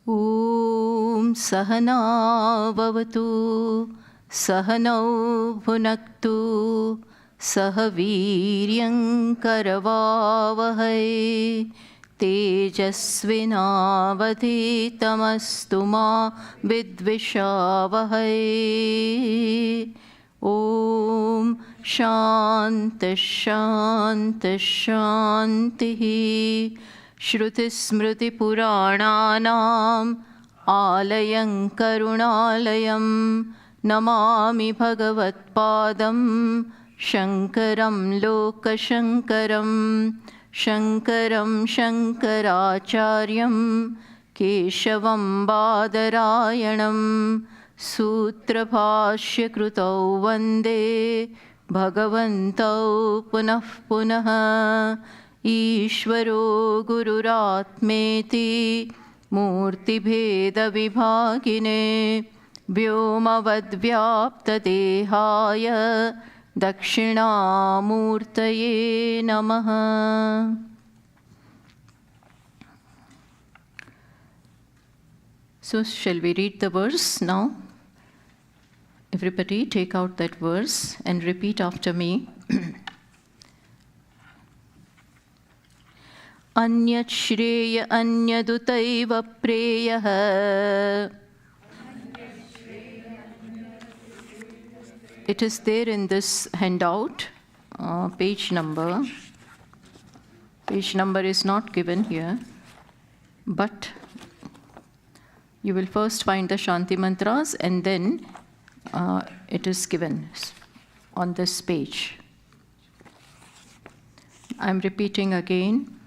Om Sahana Bhavatu Sahanau Bhunaktu Sahaviryam Karavavahai Tejasvinavadhitamastu ma vidvishavahai. Om Shanti Shanti Shanti. Shruti Smriti Purananam Alayam Karunalayam Namami Bhagavatpadam Shankaram Lokashankaram Shankaram Shankaracharyam Keshavam Badarayanam Sutra Bhashya Krutau Vande Bhagavantau Punah Punah Ishvaro Gururatmeti Murti Bheda Vibhagine Vyomavadvyapta Dehaya Dakshinamurtaye Namaha. So shall we read the verse now? Everybody take out that verse and repeat after me. Anyat Shreya Anyadutaiva Preyaha. It is there in this handout, page number. Page number is not given here, but you will first find the Shanti Mantras and then it is given on this page. I'm repeating again.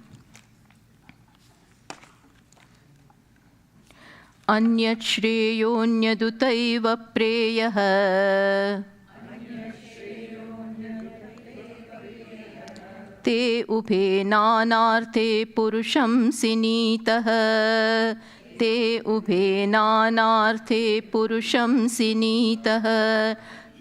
Anyat Shreyonyadutaiva Preyaha Te Ubhe Nanarthe Purusham Sinitaha Te Ubhe Nanarthe Purusham Sinitaha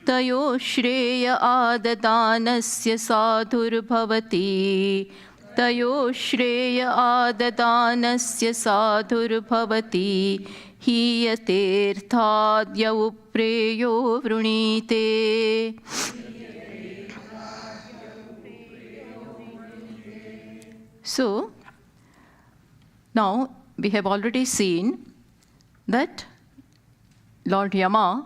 Tayo Shreya Adadanasya Sadhur Bhavati Tayo Shreya Adadanasya Sadhur Bhavati Hiyatirthadya Upreyo Vrunite. So, now we have already seen that Lord Yama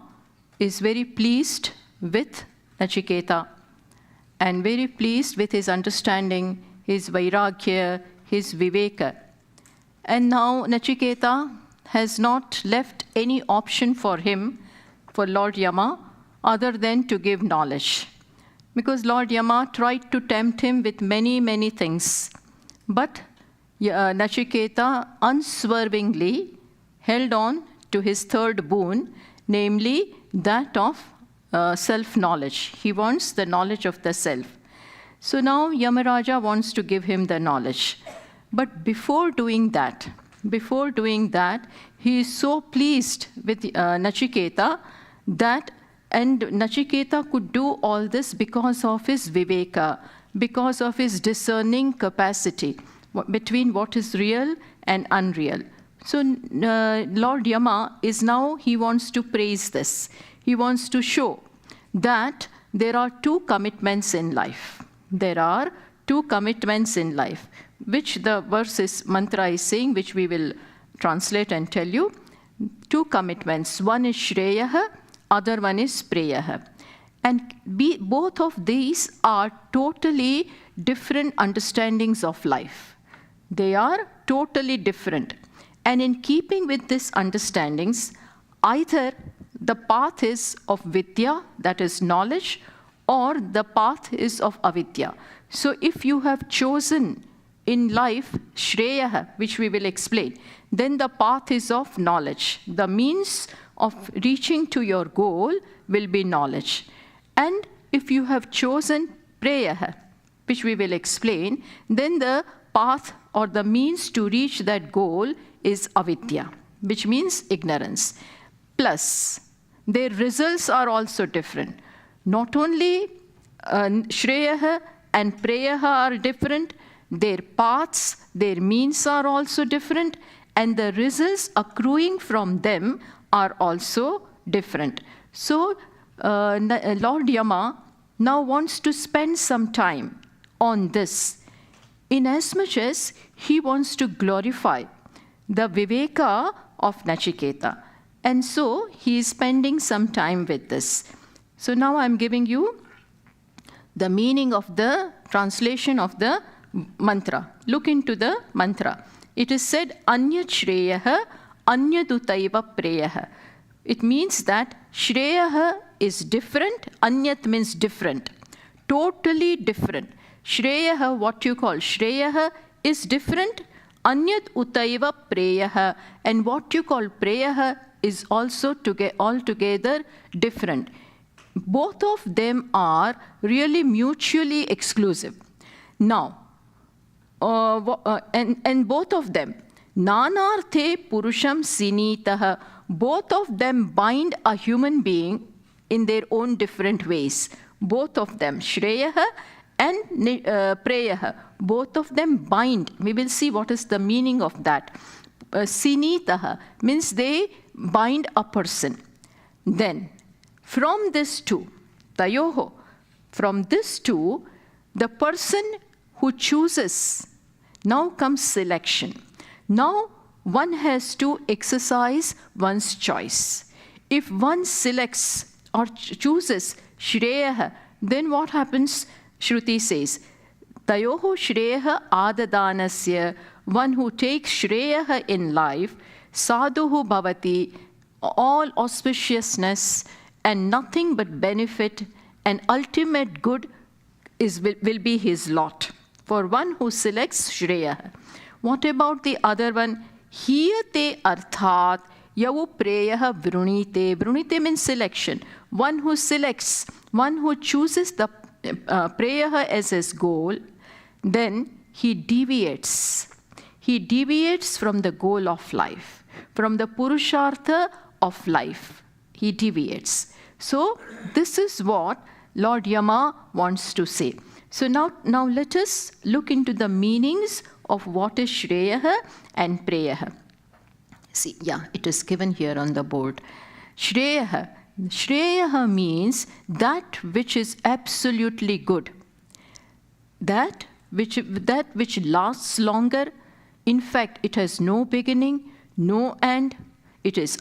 is very pleased with Nachiketa and very pleased with his understanding, his vairagya, his viveka. And now Nachiketa has not left any option for him, for Lord Yama, other than to give knowledge. Because Lord Yama tried to tempt him with many, many things. But Nachiketa unswervingly held on to his third boon, namely that of self-knowledge. He wants the knowledge of the self. So now Yamaraja wants to give him the knowledge. But before doing that, he is so pleased with Nachiketa that, and Nachiketa could do all this because of his viveka, because of his discerning capacity between what is real and unreal. So Lord Yama is now, he wants to praise this. He wants to show that there are two commitments in life. There are two commitments in life, which the verse mantra is saying, which we will translate and tell you. Two commitments. One is Shreyaha, other one is Preyaha. And both of these are totally different understandings of life. They are totally different. And in keeping with these understandings, either the path is of vidya, that is knowledge, or the path is of avidya. So if you have chosen in life Shreyaha, which we will explain, then the path is of knowledge, the means of reaching to your goal will be knowledge. And if you have chosen Prayaha, which we will explain, then the path or the means to reach that goal is avidya, which means ignorance. Plus, their results are also different. Not only Shreyaha and Prayaha are different, their paths, their means are also different, and the results accruing from them are also different. So, Lord Yama now wants to spend some time on this, inasmuch as he wants to glorify the Viveka of Nachiketa. And so he is spending some time with this. So now I'm giving you the meaning of the translation of the mantra. Look into the mantra. It is said, Anyat Shreyaha, Anyadutaiva Preyaha. It means that Shreyaha is different, Anyat means different, totally different. Shreyaha, what you call Shreyaha, is different, Anyat Utaiva Preyaha, and what you call Preyaha is also altogether different. Both of them are really mutually exclusive. Now, and both of them, Nanarthe Purusham Sinitaha, both of them bind a human being in their own different ways. Both of them, Shreyaha and Preyaha, both of them bind. We will see what is the meaning of that. Sinitaha means they bind a person. Then, from this two, Tayoho, from this two, the person who chooses, now comes selection. Now, one has to exercise one's choice. If one selects or chooses Shreyaha, then what happens? Shruti says, Tayoho Shreyaha Adadanasya, one who takes Shreyaha in life, Sadhuhu Bhavati, all auspiciousness and nothing but benefit and ultimate good will be his lot. For one who selects Shreyaha. What about the other one? Hiyate Arthat Yavu Preyaha Vrunite. Vrunite means selection. One who selects, one who chooses the Preyaha as his goal, then he deviates. He deviates from the goal of life, from the Purushartha of life. He deviates. So this is what Lord Yama wants to say. So now let us look into the meanings of what is Shreyaha and Preyaha. See, yeah, it is given here on the board. Shreyaha. Shreyaha means that which is absolutely good. That which lasts longer. In fact, it has no beginning, no end. It is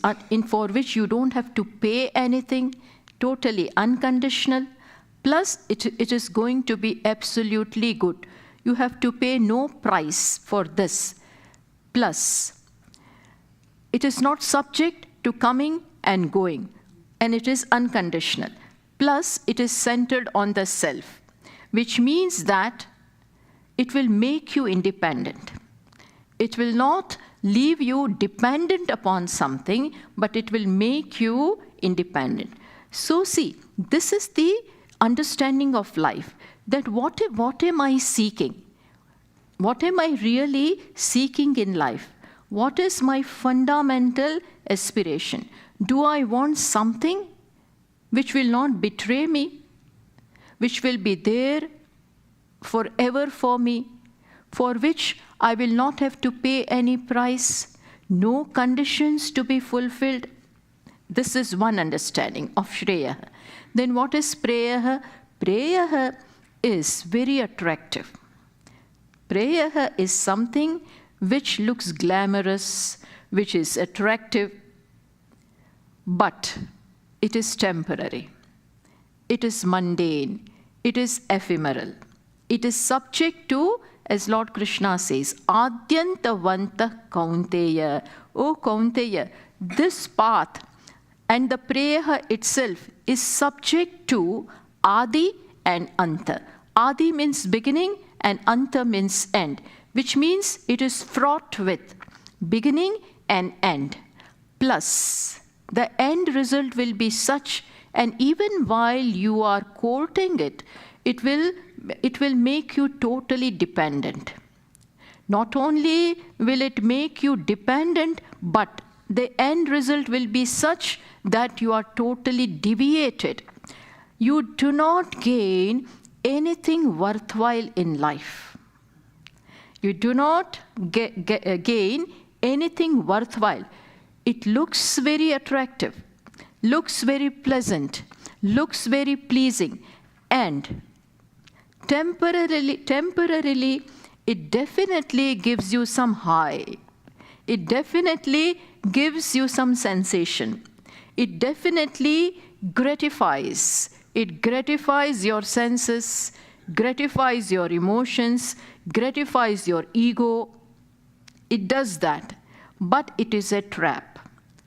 for which you don't have to pay anything, totally unconditional. Plus, it is going to be absolutely good. You have to pay no price for this. Plus, it is not subject to coming and going, and it is unconditional. Plus, it is centered on the self, which means that it will make you independent. It will not leave you dependent upon something, but it will make you independent. So see, this is the understanding of life, that what am I seeking? What am I really seeking in life? What is my fundamental aspiration? Do I want something which will not betray me, which will be there forever for me, for which I will not have to pay any price, no conditions to be fulfilled? This is one understanding of Shreyaha. Then what is Preyaha? Preyaha is very attractive. Preyaha is something which looks glamorous, which is attractive, but it is temporary. It is mundane. It is ephemeral. It is subject to, as Lord Krishna says, Adyantavanta Kaunteya. O Kaunteya, this path and the Preyaha itself is subject to Adi and Anta. Adi means beginning and Anta means end, which means it is fraught with beginning and end. Plus, The end result will be such, and even while you are courting it, it will make you totally dependent. Not only will it make you dependent, but the end result will be such that you are totally deviated. You do not gain anything worthwhile in life. You do not gain anything worthwhile. It looks very attractive, looks very pleasant, looks very pleasing, and temporarily, it definitely gives you some high. It definitely gives you some sensation. It definitely gratifies. It gratifies your senses, gratifies your emotions, gratifies your ego. It does that. But it is a trap.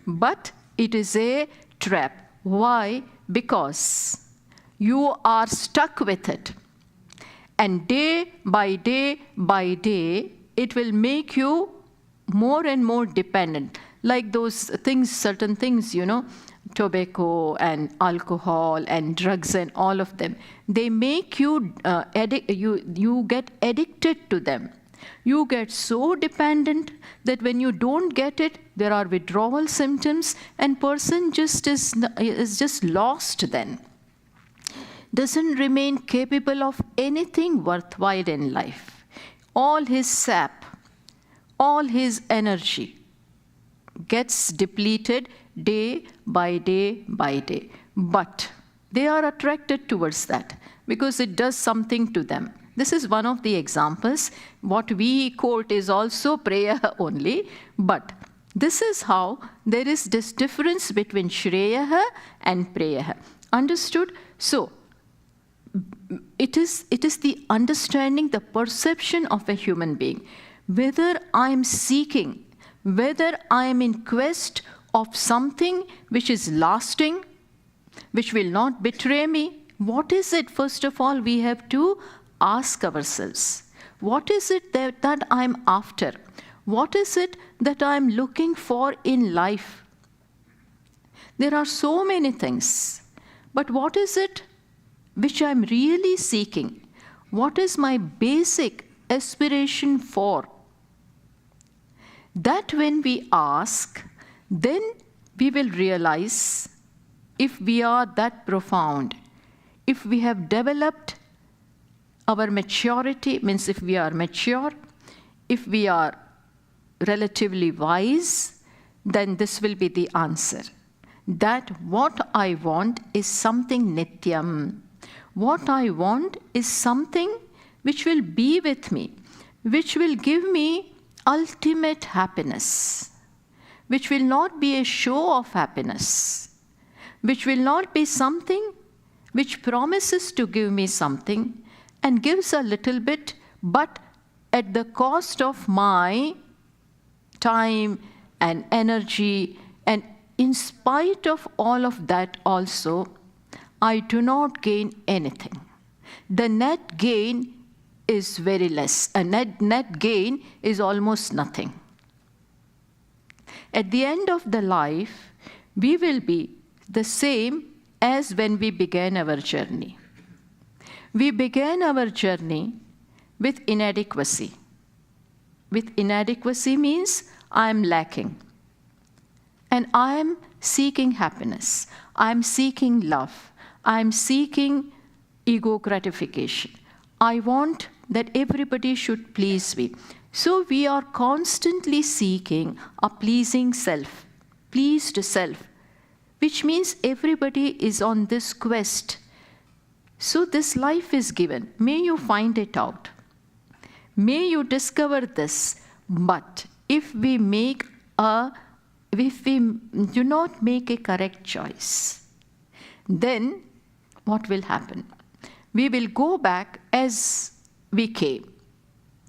But it is a trap. Why? Because you are stuck with it. And day by day by day, it will make you more and more dependent. Like those things, certain things, tobacco and alcohol and drugs and all of them. They make you, you get addicted to them. You get so dependent that when you don't get it, there are withdrawal symptoms, and person is just lost then. Doesn't remain capable of anything worthwhile in life. All his sap, all his energy gets depleted day by day by day. But they are attracted towards that because it does something to them. This is one of the examples. What we quote is also prayer only, but this is how there is this difference between Shreyaha and Preyaha. Understood? So, it is the understanding, the perception of a human being. Whether I am seeking, whether I am in quest of something which is lasting, which will not betray me. What is it? First of all, we have to ask ourselves. What is it that I am after? What is it that I am looking for in life? There are so many things. But what is it which I am really seeking? What is my basic aspiration for? That when we ask, then we will realize if we are that profound, if we have developed our maturity, means if we are mature, if we are relatively wise, then this will be the answer. That what I want is something nityam. What I want is something which will be with me, which will give me ultimate happiness, which will not be a show of happiness, which will not be something which promises to give me something and gives a little bit, but at the cost of my time and energy, and in spite of all of that also, I do not gain anything. The net gain is very less. A net gain is almost nothing. At the end of the life, we will be the same as when we began our journey. We began our journey with inadequacy. With inadequacy means I am lacking. And I am seeking happiness. I am seeking love. I am seeking ego gratification. I want that everybody should please me. So we are constantly seeking a pleasing self, pleased self, which means everybody is on this quest. So this life is given. May you find it out. May you discover this. But if we do not make a correct choice, then what will happen? We will go back as we came,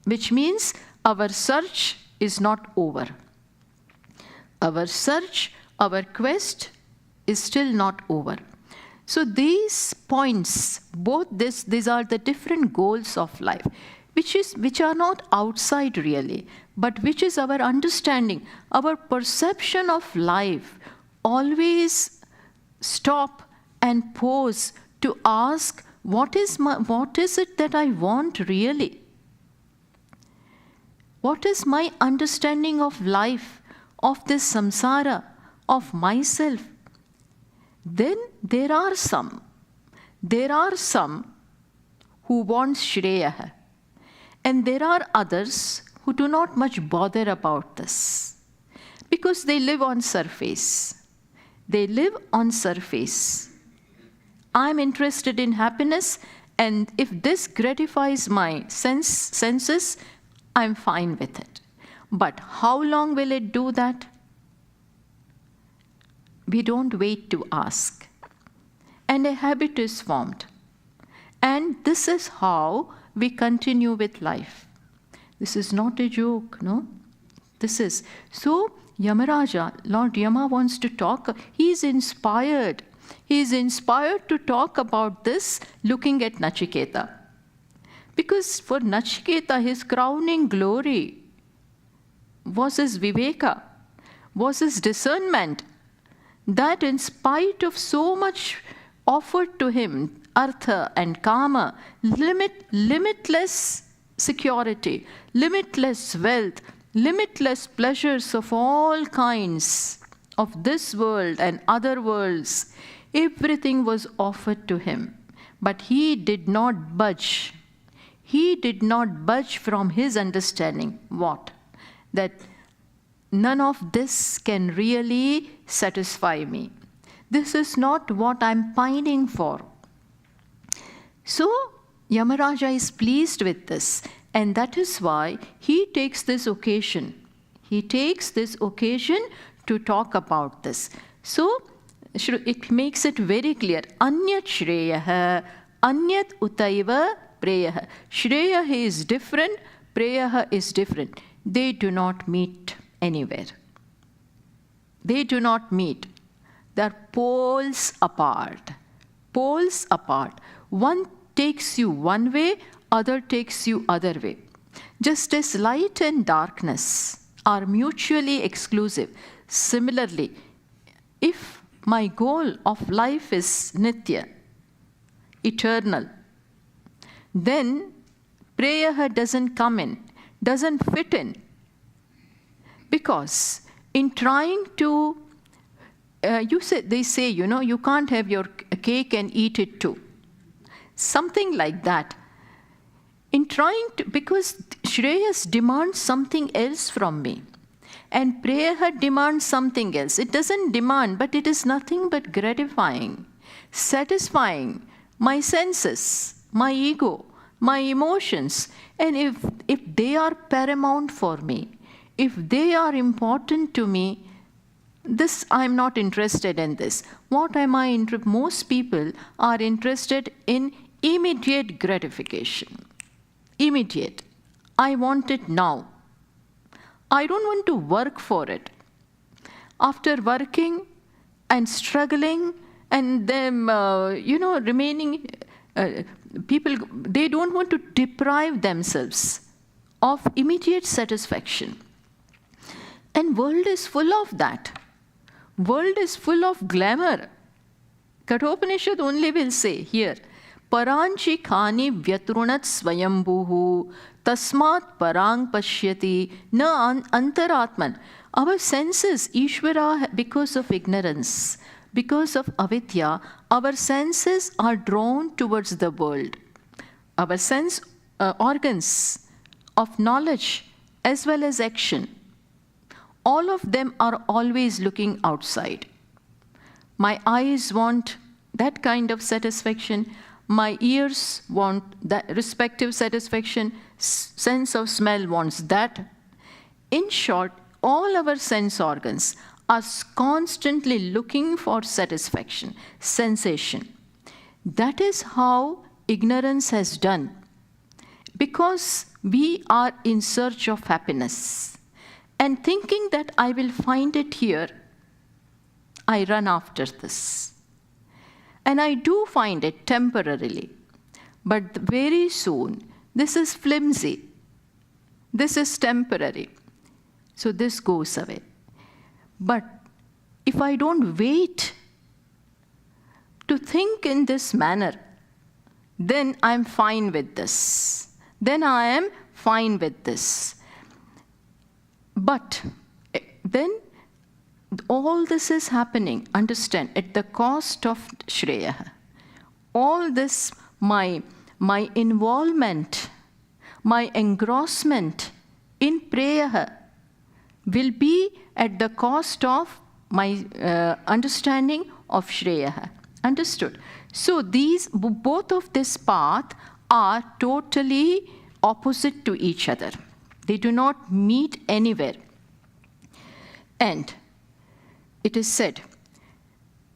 which means our search is not over. Our search, our quest is still not over. So these points, these are the different goals of life, which are not outside really, but which is our understanding, our perception of life. always stop and pause to ask, what is it that I want really? What is my understanding of life, of this samsara, of myself? Then there are some who want Shreya, and there are others who do not much bother about this, because they live on surface. They live on surface. I'm interested in happiness, and if this gratifies my senses, I'm fine with it. But how long will it do that? We don't wait to ask. And a habit is formed. And this is how we continue with life. This is not a joke, no? This is. So, Yamaraja, Lord Yama wants to talk. He is inspired. He is inspired to talk about this looking at Nachiketa. Because for Nachiketa, his crowning glory was his viveka, was his discernment, that in spite of so much offered to him, artha and kama, limitless security, limitless wealth, limitless pleasures of all kinds of this world and other worlds, everything was offered to him. But he did not budge. He did not budge from his understanding. What? That none of this can really satisfy me. This is not what I'm pining for. So, Yamaraja is pleased with this, and that is why he takes this occasion. He takes this occasion to talk about this. So, it makes it very clear. Anyat Shreya, Anyat Utaiva Preya. Shreya is different, Preya is different. They do not meet anywhere. They do not meet. They are poles apart. Poles apart. One takes you one way, other takes you other way. Just as light and darkness are mutually exclusive, similarly, if my goal of life is nitya, eternal, then Preya doesn't come in, doesn't fit in. Because in trying to, they say, you can't have your cake and eat it too. Something like that. In trying to, because Shreyas demands something else from me. And Preya demands something else. It doesn't demand, but it is nothing but gratifying, satisfying my senses, my ego, my emotions. And if they are paramount for me, if they are important to me, this I'm not interested in this. What am I interested? Most people are interested in immediate gratification. Immediate. I want it now. I don't want to work for it. After working and struggling and them, remaining, people, they don't want to deprive themselves of immediate satisfaction. And world is full of that. World is full of glamour. Kathopanishad only will say here, Paranchi khani vyatrunat swayambhuhu tasmat parang pashyati na antaratman. Our senses, Ishvara, because of ignorance, because of avidya, our senses are drawn towards the world. Our sense organs of knowledge as well as action, all of them are always looking outside. My eyes want that kind of satisfaction. My ears want that respective satisfaction. Sense of smell wants that. In short, all our sense organs are constantly looking for satisfaction, sensation. That is how ignorance has done. Because we are in search of happiness. And thinking that I will find it here, I run after this. And I do find it temporarily. But very soon, this is flimsy. This is temporary. So this goes away. But if I don't wait to think in this manner, then I'm fine with this. Then I am fine with this. But then all this is happening, understand, at the cost of Shreya. All this, my involvement, my engrossment in prayer will be at the cost of my understanding of Shreya. Understood? So both of this path are totally opposite to each other. They do not meet anywhere. And it is said,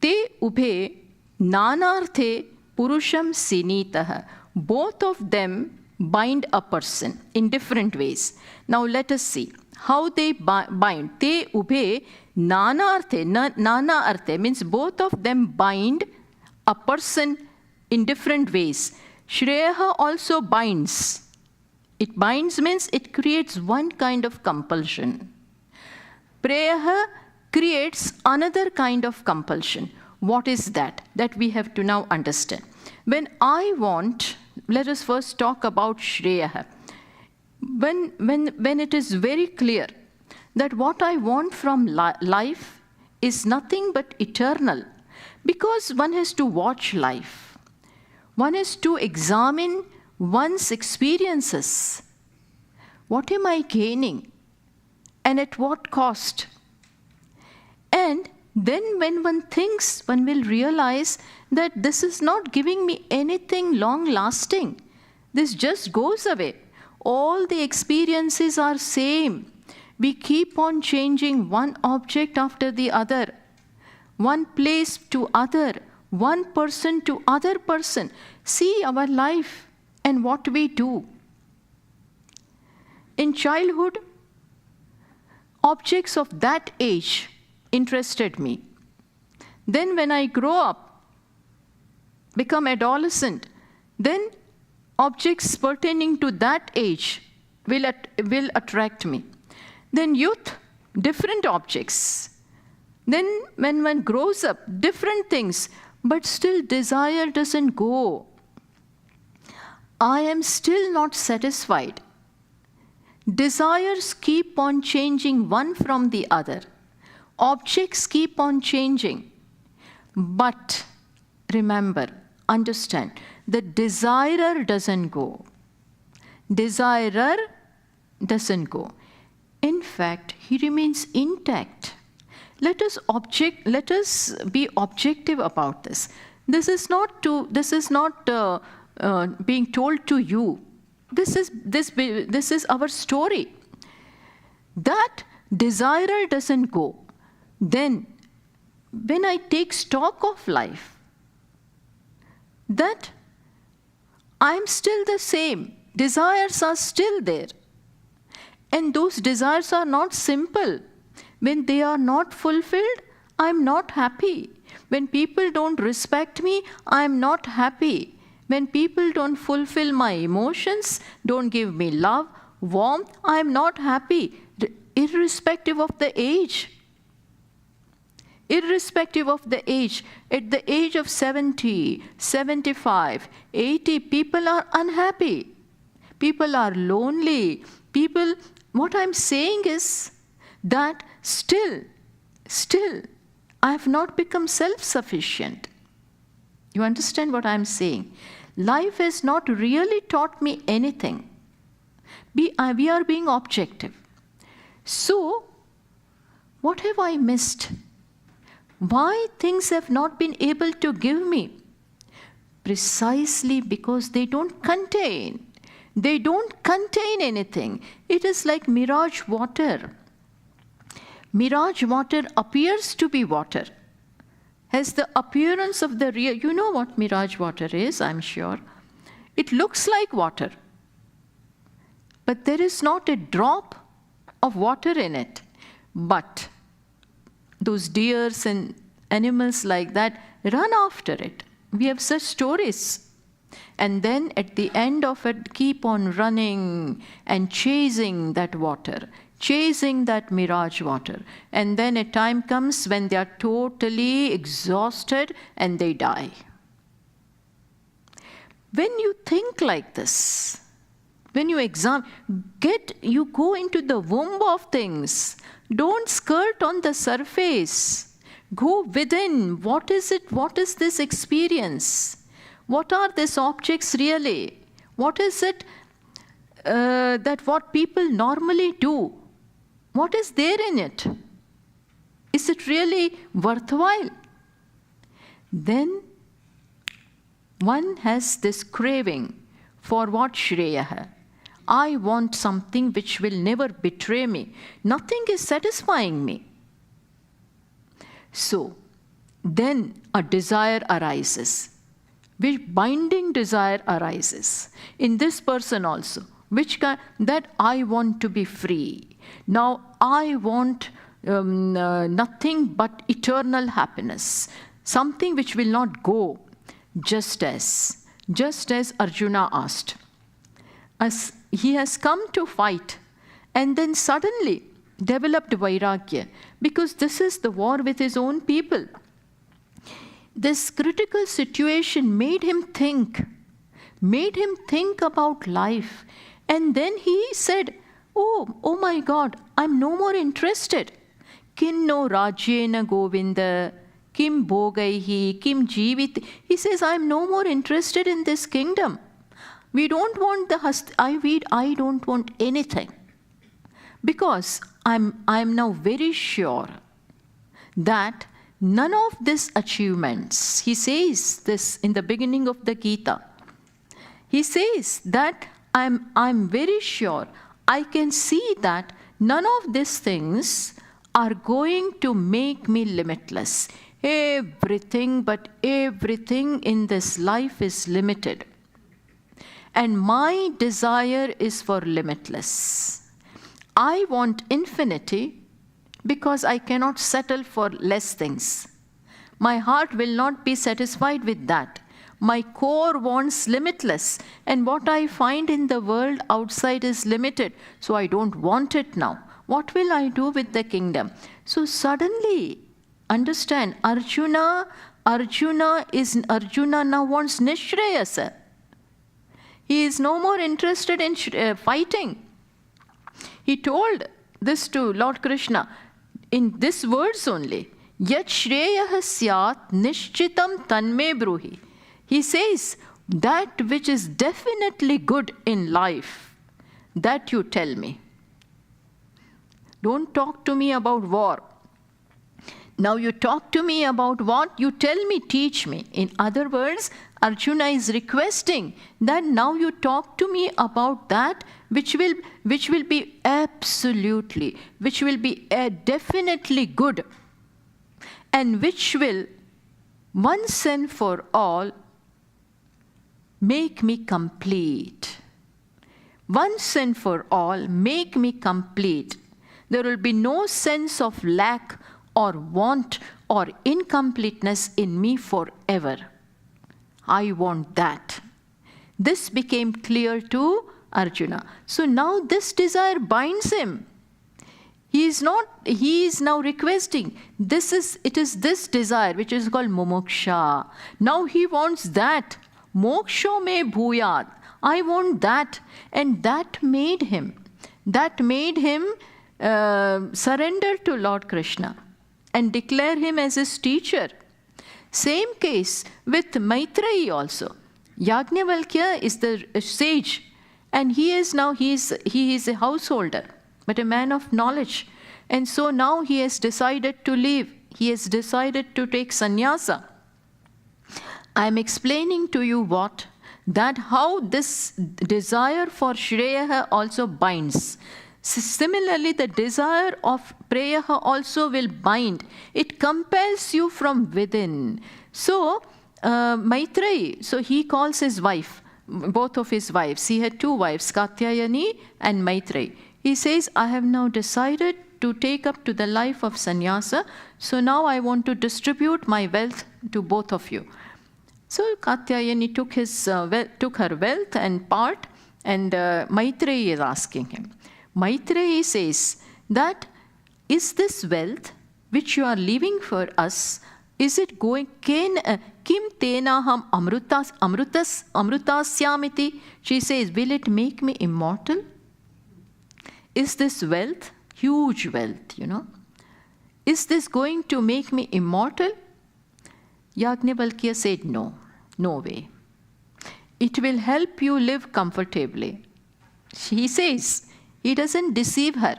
Te ubhe nanarthe purusham sinitah. Both of them bind a person in different ways. Now let us see how they bind. Te ubhe nanarthe. Nana arthe means both of them bind a person in different ways. Shreya also binds. It binds means it creates one kind of compulsion. Prayer creates another kind of compulsion. What is that? That we have to now understand. When I want, let us first talk about Shreya. When it is very clear that what I want from life is nothing but eternal, because one has to watch life. One has to examine one's experiences. What am I gaining? And at what cost? And then when one thinks, one will realize that this is not giving me anything long-lasting. This just goes away. All the experiences are same. We keep on changing one object after the other, one place to other, one person to other person. See our life and what we do. In childhood, objects of that age interested me. Then when I grow up, become adolescent, then objects pertaining to that age will attract me. Then youth, different objects. Then when one grows up, different things, but still desire doesn't go. I am still not satisfied. Desires keep on changing one from the other. Objects keep on changing. But remember, understand, the desirer doesn't go. Desirer doesn't go. In fact, he remains intact. Let us be objective about this. This is not being told to you. This is our story. That desirer doesn't go. Then, when I take stock of life, that I'm still the same. Desires are still there. And those desires are not simple. When they are not fulfilled, I'm not happy. When people don't respect me, I'm not happy. When people don't fulfill my emotions, don't give me love, warmth, I'm not happy, irrespective of the age. Irrespective of the age, at the age of 70, 75, 80, people are unhappy. People are lonely. What I'm saying is that still, I have not become self-sufficient. You understand what I'm saying? Life has not really taught me anything. We are being objective. So, what have I missed? Why things have not been able to give me? Precisely because they don't contain. They don't contain anything. It is like mirage water. Mirage water appears to be water, has the appearance of the real. You know what mirage water is, I'm sure. It looks like water, but there is not a drop of water in it. But those deers and animals like that run after it. We have such stories. And then at the end of it, keep on running and chasing that water, chasing that mirage water. And then a time comes when they are totally exhausted and they die. When you think like this, when you you go into the womb of things. Don't skirt on the surface. Go within. What is it? What is this experience? What are these objects really? What is it that what people normally do? What is there in it? Is it really worthwhile? Then one has this craving for what Shreyaha. I want something which will never betray me. Nothing is satisfying me. So, then a desire arises. Which binding desire arises in this person also. That I want to be free. Now I want nothing but eternal happiness. Something which will not go. Just as Arjuna asked. As he has come to fight and then suddenly developed Vairagya because this is the war with his own people. This critical situation made him think about life. And then he said, oh my God, I'm no more interested. Kinno rajyena govinda, kim bhogaihi, kim jivit. He says, I'm no more interested in this kingdom. We don't want I don't want anything. Because I'm now very sure that none of these achievements, he says this in the beginning of the Gita, he says that I'm very sure, I can see that none of these things are going to make me limitless. Everything but everything in this life is limited. And my desire is for limitless. I want infinity because I cannot settle for less things. My heart will not be satisfied with that. My core wants limitless. And what I find in the world outside is limited. So I don't want it now. What will I do with the kingdom? So suddenly, understand, Arjuna now wants Nishreyasa. He is no more interested in fighting. He told this to Lord Krishna in this words only. Yat Shreyah Syat Nishchitam Tanme Bruhi. He says, that which is definitely good in life, that you tell me. Don't talk to me about war. Now you talk to me about what? You tell me, teach me. In other words, Arjuna is requesting that now you talk to me about that which will be absolutely, which will be definitely good, and which will once and for all make me complete. Once and for all, make me complete. There will be no sense of lack or want or incompleteness in me forever. I want that. This became clear to Arjuna. So now this desire binds him. He is now requesting. It is this desire which is called mumuksha. Now he wants that. Moksho me bhuyat. I want that. And that made him surrender to Lord Krishna and declare him as his teacher. Same case with Maitreyi also. Yajnavalkya is the sage, and he is a householder, but a man of knowledge. And so now he has decided to leave. He has decided to take sannyasa. I am explaining to you how this desire for Shreya also binds. Similarly, the desire of Preyaha also will bind. It compels you from within. So, Maitreyi, so he calls his wife, both of his wives. He had two wives, Katyayani and Maitreyi. He says, I have now decided to take up to the life of sannyasa. So now I want to distribute my wealth to both of you. So Katyayani took her wealth and part, and Maitreyi is asking him, Maitreyi says that, is this wealth which you are leaving for us, is it going, kim tenaham amrutasyamiti? She says, will it make me immortal? Is this wealth, huge wealth, is this going to make me immortal? Yajnavalkya said, no way. It will help you live comfortably. He says, he doesn't deceive her.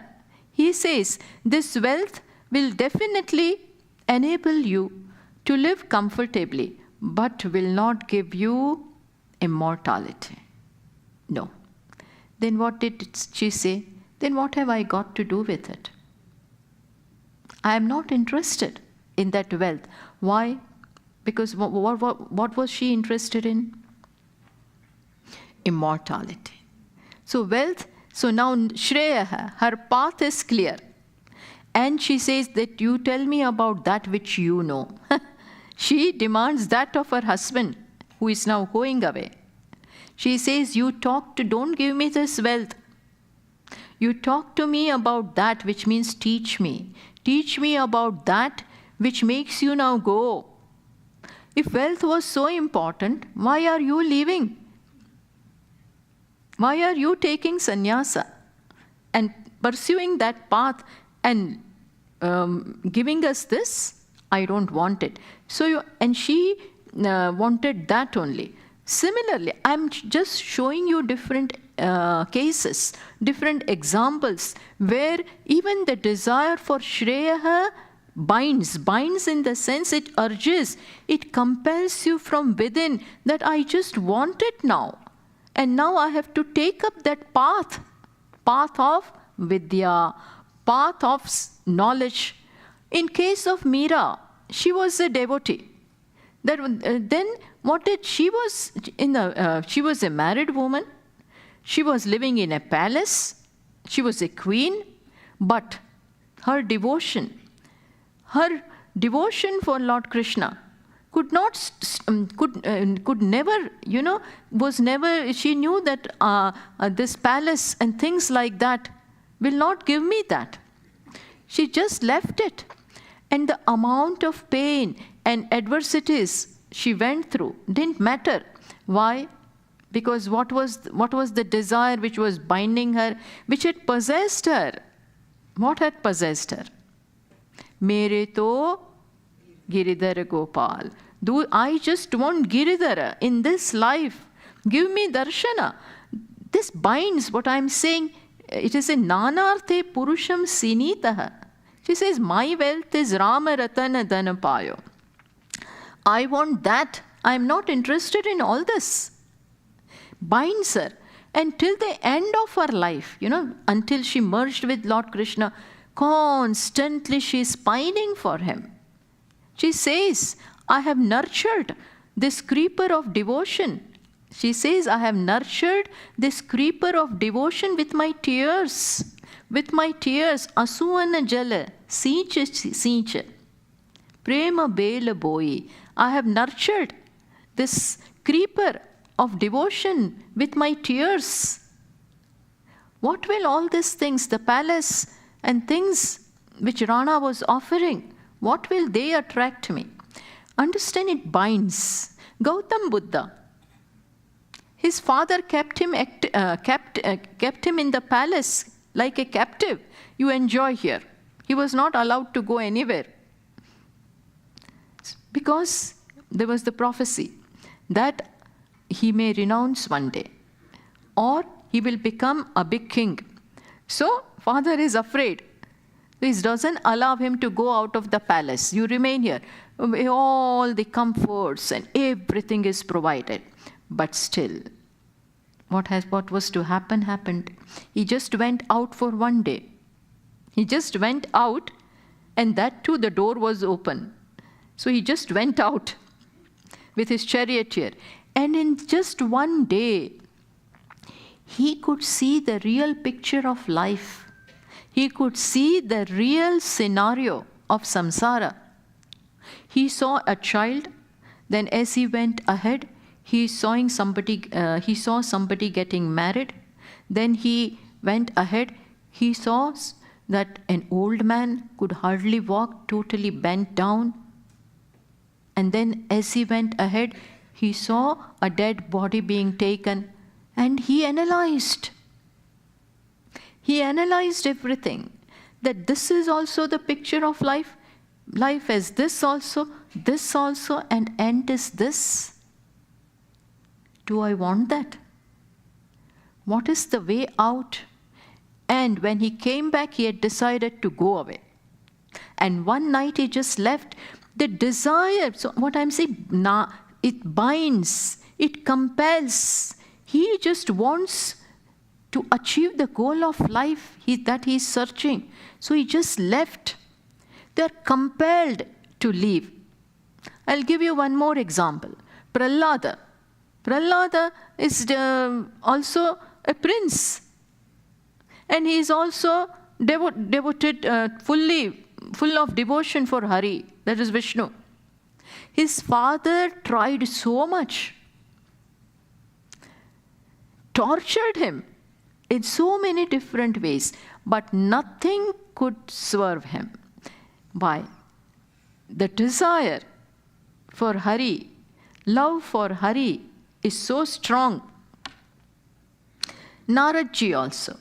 He says, this wealth will definitely enable you to live comfortably, but will not give you immortality. No. Then what did she say? Then what have I got to do with it? I am not interested in that wealth. Why? Because what was she interested in? Immortality. So wealth, so now Shreyaha, her path is clear. And she says that you tell me about that which you know. She demands that of her husband, who is now going away. She says, don't give me this wealth. You talk to me about that, which means teach me. Teach me about that which makes you now go. If wealth was so important, why are you leaving? Why are you taking sannyasa and pursuing that path and giving us this? I don't want it. And she wanted that only. Similarly, I'm just showing you different cases, different examples, where even the desire for Shreya binds in the sense it urges, it compels you from within that I just want it now. And now I have to take up that path of vidya, path of knowledge. In case of Meera, she was a devotee. Then what did she was she was a married woman. She was living in a palace. She was a queen, but her devotion for Lord Krishna could never, she knew that this palace and things like that will not give me that. She just left it. And the amount of pain and adversities she went through didn't matter. Why? Because what was the desire which was binding her, which had possessed her? What had possessed her? Mere to Giridhara Gopal. I just want Giridhara in this life. Give me darshana. This binds what I'm saying. It is a nanarthe purusham sinitaha. She says, my wealth is Rama Ratana Dhanapayo. I want that. I'm not interested in all this. Binds her. And till the end of her life, until she merged with Lord Krishna, constantly she is pining for him. She says, I have nurtured this creeper of devotion. She says, I have nurtured this creeper of devotion with my tears. With my tears, asuvana jala, sincha, prema bela boyi. I have nurtured this creeper of devotion with my tears. What will all these things, the palace and things which Rana was offering, what will they attract me? Understand, it binds. Gautam Buddha, his father kept him in the palace like a captive. You enjoy here. He was not allowed to go anywhere. Because there was the prophecy that he may renounce one day, or he will become a big king. So, father is afraid. He doesn't allow him to go out of the palace. You remain here. All the comforts and everything is provided. But still, what was to happen happened. He just went out for one day. He just went out, and that too the door was open. So he just went out with his charioteer. And in just one day, he could see the real picture of life. He could see the real scenario of samsara. He saw a child, then as he went ahead, he saw somebody getting married. Then he went ahead, he saw that an old man could hardly walk, totally bent down. And then as he went ahead, he saw a dead body being taken, and he analyzed. He analyzed everything, that this is also the picture of life. Life as this also, and end is this. Do I want that? What is the way out? And when he came back, he had decided to go away. And one night he just left. The desire, so what I'm saying, it binds, it compels. He just wants to achieve the goal of life that he's searching. So he just left. They're compelled to leave. I'll give you one more example. Prahlada. Prahlada is also a prince. And he is also devoted, full of devotion for Hari, that is Vishnu. His father tried so much, tortured him in so many different ways, but nothing could swerve him. Why? The desire for Hari, love for Hari is so strong. Naradji also.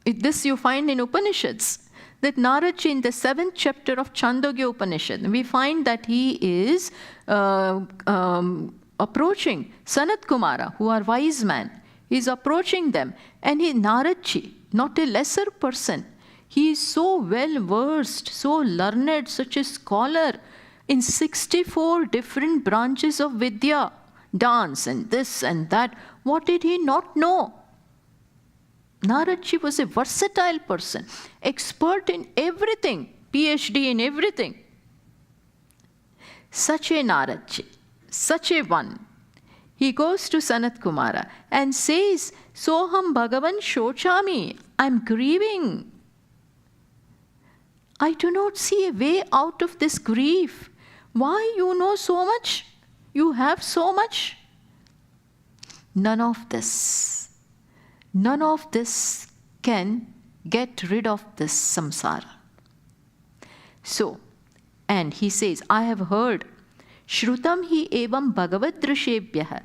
This you find in Upanishads, that Naradji in the 7th chapter of Chandogya Upanishad, we find that he is approaching Sanat Kumara, who are wise men. He is approaching them, and Naradji, not a lesser person, he is so well versed, so learned, such a scholar in 64 different branches of Vidya, dance and this and that. What did he not know? Naradji was a versatile person, expert in everything, PhD in everything. Such a Naradji, such a one, he goes to Sanat Kumara and says, Soham Bhagavan Shochami, I'm grieving. I do not see a way out of this grief. Why you know so much? You have so much? None of this can get rid of this samsara. So, and he says, I have heard, Shrutam hi evam bhagavad drishebhyah.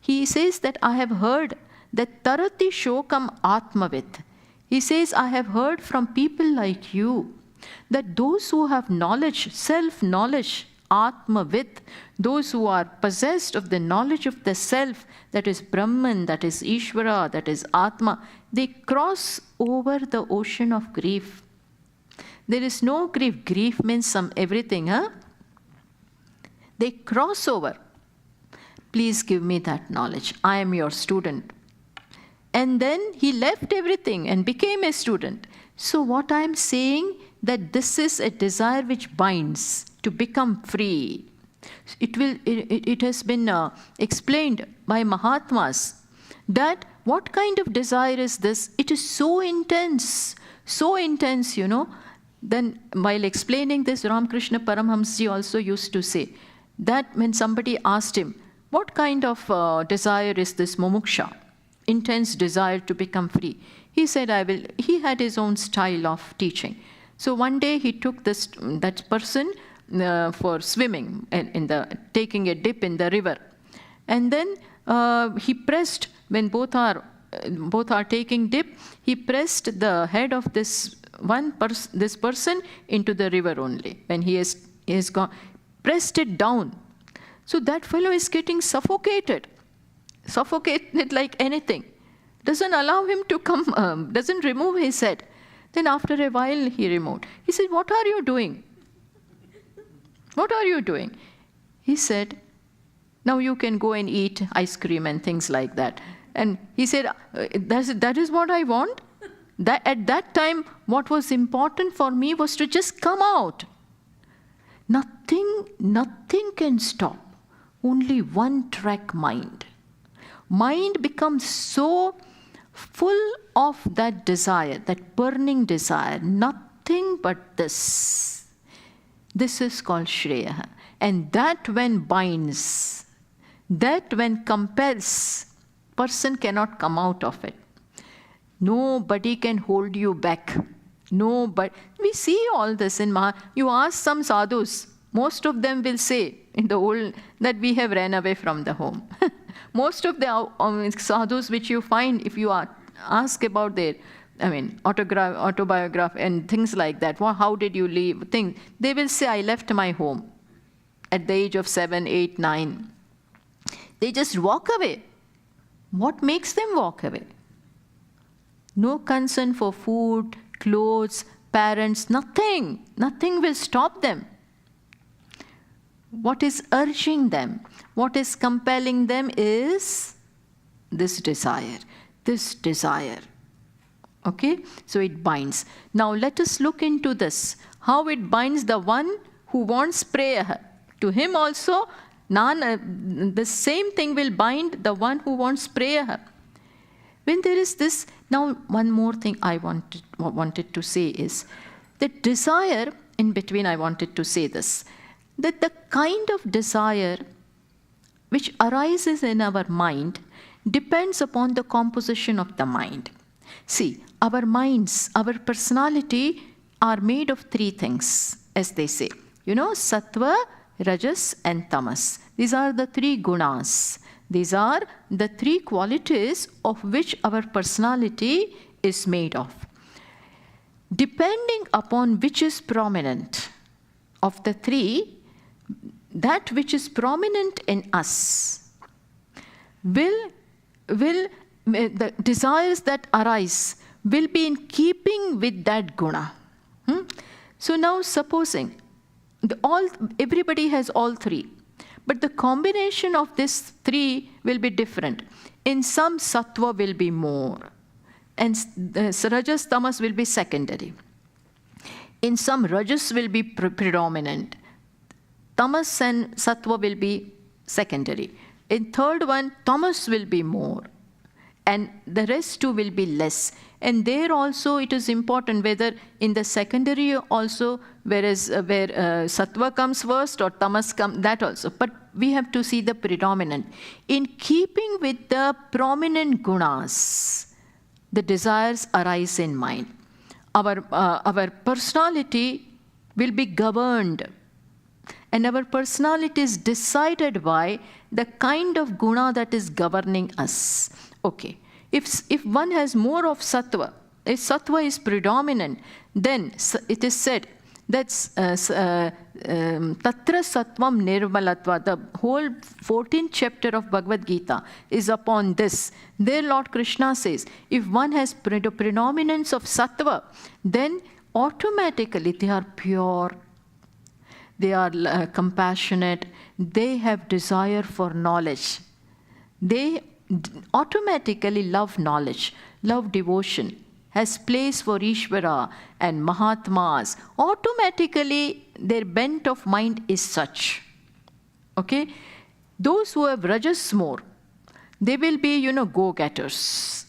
He says that I have heard that tarati shokam atmavit. He says, I have heard from people like you that those who have knowledge, self-knowledge, atmavit, those who are possessed of the knowledge of the self, that is Brahman, that is Ishvara, that is Atma, they cross over the ocean of grief. There is no grief. Grief means everything, huh? They cross over. Please give me that knowledge. I am your student. And then he left everything and became a student. So what I am saying, that this is a desire which binds to become free. It has been explained by Mahatmas that what kind of desire is this? It is so intense, you know. Then while explaining this, Ramakrishna Paramhamsi also used to say that when somebody asked him, what kind of desire is this mumuksha? Intense desire to become free. He said, he had his own style of teaching. So one day he took that person for swimming and taking a dip in the river. And then he pressed, when both are taking dip, he pressed the head of this person into the river only. When he has gone, pressed it down. So that fellow is getting suffocated like anything. Doesn't allow him to come, doesn't remove his head. Then after a while he removed. He said, what are you doing? What are you doing? He said, now you can go and eat ice cream and things like that. And he said, that is what I want. At that time, what was important for me was to just come out. Nothing can stop. Only one track mind. Mind becomes so full of that desire, that burning desire, nothing but this. This is called Shreya. And that when binds, that when compels, person cannot come out of it. Nobody can hold you back. Nobody. We see all this in You ask some sadhus, most of them will say in the old that we have ran away from the home. Most of the sadhus which you find, if you ask about their, autobiography and things like that, how did you leave? They will say, I left my home at the age of 7, 8, 9. They just walk away. What makes them walk away? No concern for food, clothes, parents, nothing. Nothing will stop them. What is urging them, what is compelling them is this desire. This desire. Okay? So it binds. Now let us look into this. How it binds the one who wants prayer. To him also, the same thing will bind the one who wants prayer. When there is this, now one more thing I wanted to say is that desire, in between I wanted to say this, that the kind of desire which arises in our mind depends upon the composition of the mind. See, our minds, our personality are made of three things, as they say. Sattva, Rajas and Tamas. These are the three gunas. These are the three qualities of which our personality is made of. Depending upon which is prominent of the three, that which is prominent in us the desires that arise will be in keeping with that guna. So now supposing everybody has all three, but the combination of these three will be different. In some, sattva will be more, and rajas, tamas will be secondary. In some, rajas will be predominant. Tamas and sattva will be secondary. In third one, tamas will be more, and the rest two will be less. And there also it is important whether in the secondary also, where sattva comes first or tamas comes, that also. But we have to see the predominant. In keeping with the prominent gunas, the desires arise in mind. Our personality will be governed. And our personality is decided by the kind of guna that is governing us. Okay. If one has more of sattva, if sattva is predominant, then it is said that's tatra sattvam nirmalatva. The whole 14th chapter of Bhagavad Gita is upon this. There Lord Krishna says, if one has predominance of sattva, then automatically they are pure, they are compassionate, they have desire for knowledge. They automatically love knowledge, love devotion, has place for Ishvara and Mahatmas. Automatically their bent of mind is such. Okay? Those who have rajas more, they will be, go-getters.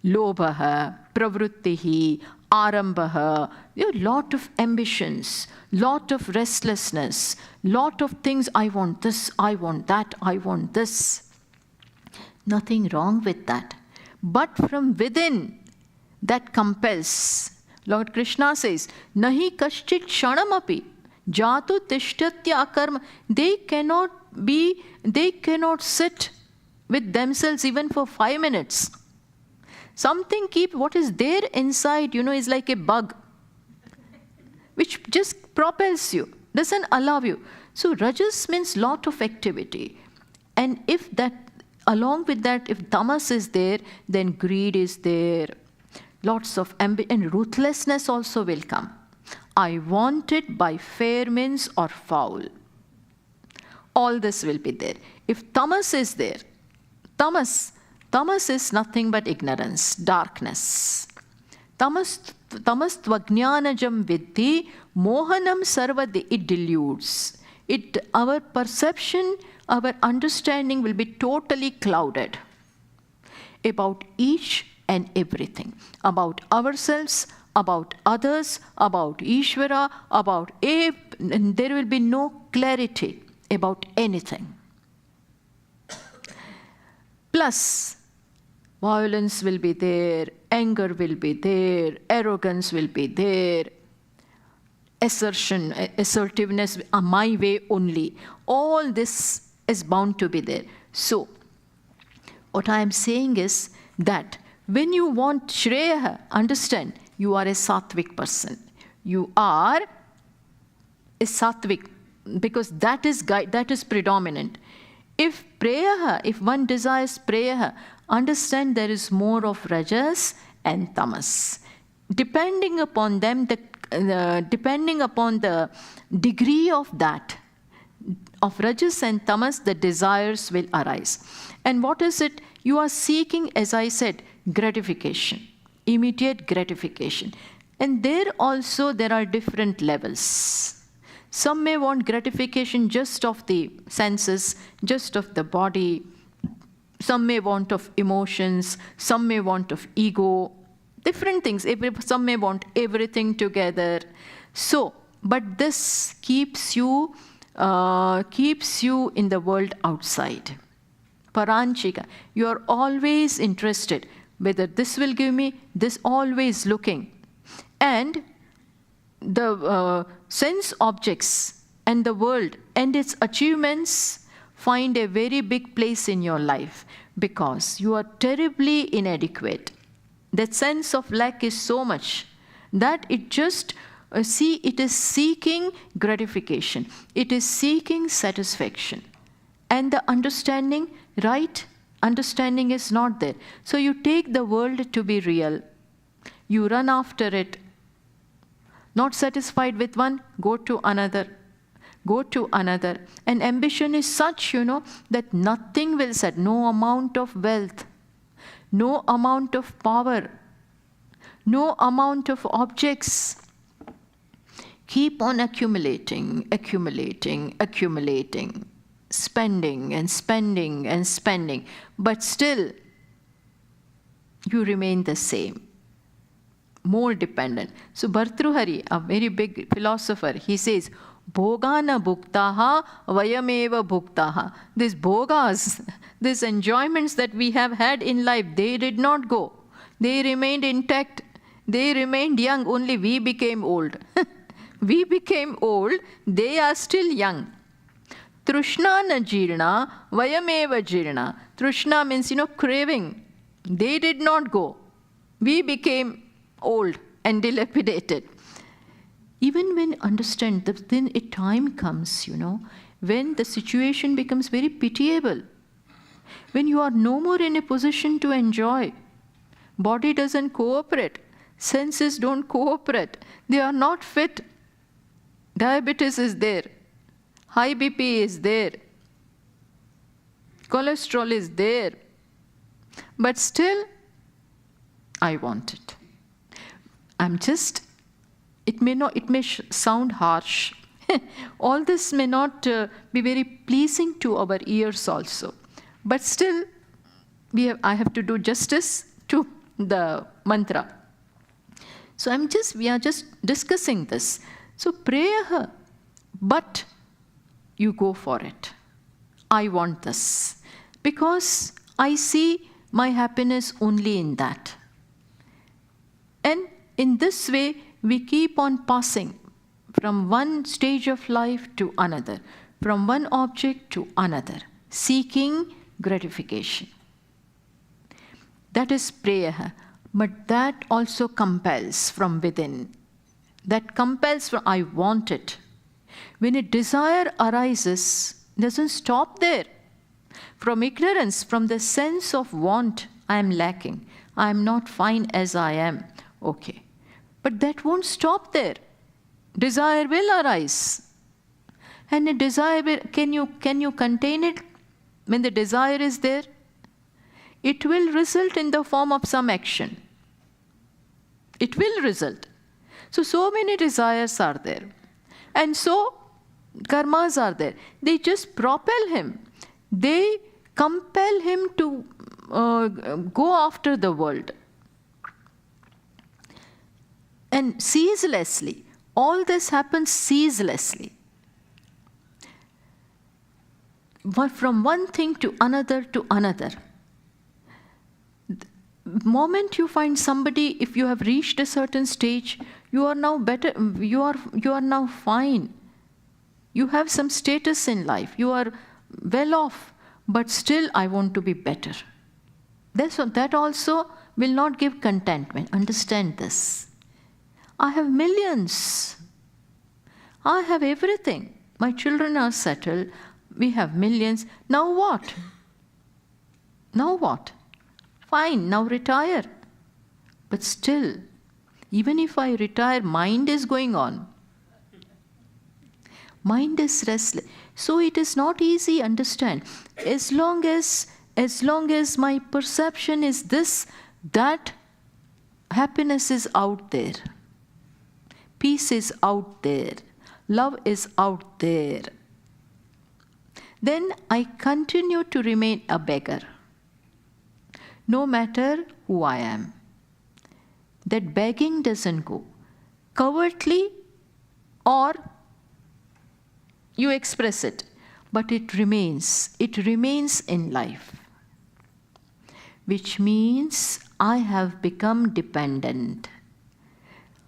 Lobhaha, pravrittihi, arambhaha, lot of ambitions, lot of restlessness, lot of things. I want this, I want that, I want this. Nothing wrong with that. But from within, that compels. Lord Krishna says, Nahi kaschit kshanamapi jatu tishtatya akarma. They cannot sit with themselves even for 5 minutes. Something what is there inside, is like a bug, which just propels you, doesn't allow you. So rajas means lot of activity. And if that, along with that, if tamas is there, then greed is there. Lots of ambition and ruthlessness also will come. I want it by fair means or foul. All this will be there. If tamas is there, tamas is nothing but ignorance, darkness. Tamas tvajnanajam viddhi mohanam sarvadi. It deludes. Our perception, our understanding will be totally clouded about each and everything. About ourselves, about others, about Ishvara, and there will be no clarity about anything. Plus, Violence will be there, anger will be there, arrogance will be there, assertiveness, my way only. All this is bound to be there. So, what I am saying is that when you want Shreya, understand, you are a sattvic person. You are a sattvic, because that is predominant. If Preyaha, if one desires Preyaha, understand there is more of Rajas and Tamas. Depending upon them, depending upon the degree of that, of Rajas and Tamas, the desires will arise. And what is it? You are seeking, as I said, gratification, immediate gratification. And there also there are different levels. Some may want gratification just of the senses, just of the body. Some may want of emotions. Some may want of ego. Different things. Some may want everything together. So, but this keeps you in the world outside. Paranchika. You are always interested whether this will give me, this, always looking. And the sense objects and the world and its achievements find a very big place in your life because you are terribly inadequate. That sense of lack is so much that it just, it is seeking gratification. It is seeking satisfaction. And the understanding, right? Understanding is not there. So you take the world to be real. You run after it. Not satisfied with one, go to another. Go to another. And ambition is such, that nothing will set. No amount of wealth, no amount of power, no amount of objects. Keep on accumulating, accumulating, accumulating. Spending and spending and spending. But still, you remain the same. More dependent. So Bhartruhari, a very big philosopher, he says, Bhogana bhuktaha vayameva bhuktaha. These bhogas, these enjoyments that we have had in life, they did not go. They remained intact. They remained young. Only we became old. We became old. They are still young. Trishna na jirna vayameva jirna. Trishna means, craving. They did not go. We became old and dilapidated. Even when understand that then a time comes, when the situation becomes very pitiable, when you are no more in a position to enjoy, body doesn't cooperate, senses don't cooperate, they are not fit, diabetes is there, high BP is there, cholesterol is there, but still, I want it. It may sound harsh. All this may not be very pleasing to our ears also. But still, I have to do justice to the mantra. So we are just discussing this. So prayer, but you go for it. I want this. Because I see my happiness only in that. And in this way, we keep on passing from one stage of life to another, from one object to another, seeking gratification. That is prayer, but that also compels from within. That compels from, I want it. When a desire arises, it doesn't stop there. From ignorance, from the sense of want, I am lacking. I am not fine as I am. Okay. But that won't stop there. Desire will arise. And a desire will, can you contain it when the desire is there? It will result in the form of some action. It will result. So many desires are there. And so karmas are there. They just propel him. They compel him to go after the world. And ceaselessly. All this happens ceaselessly. From one thing to another to another. moment you find somebody, if you have reached a certain stage, you are now better, you are now fine. You have some status in life, you are well off, but still I want to be better. That also will not give contentment. Understand this. I have millions. I have everything. My children are settled. We have millions. Now what? Now what? Fine, now retire. But still, even if I retire, mind is going on. Mind is restless. So it is not easy, understand. As long as my perception is this, that happiness is out there. Peace is out there. Love is out there. Then I continue to remain a beggar, no matter who I am. That begging doesn't go. Covertly, or you express it, but it remains in life. Which means I have become dependent.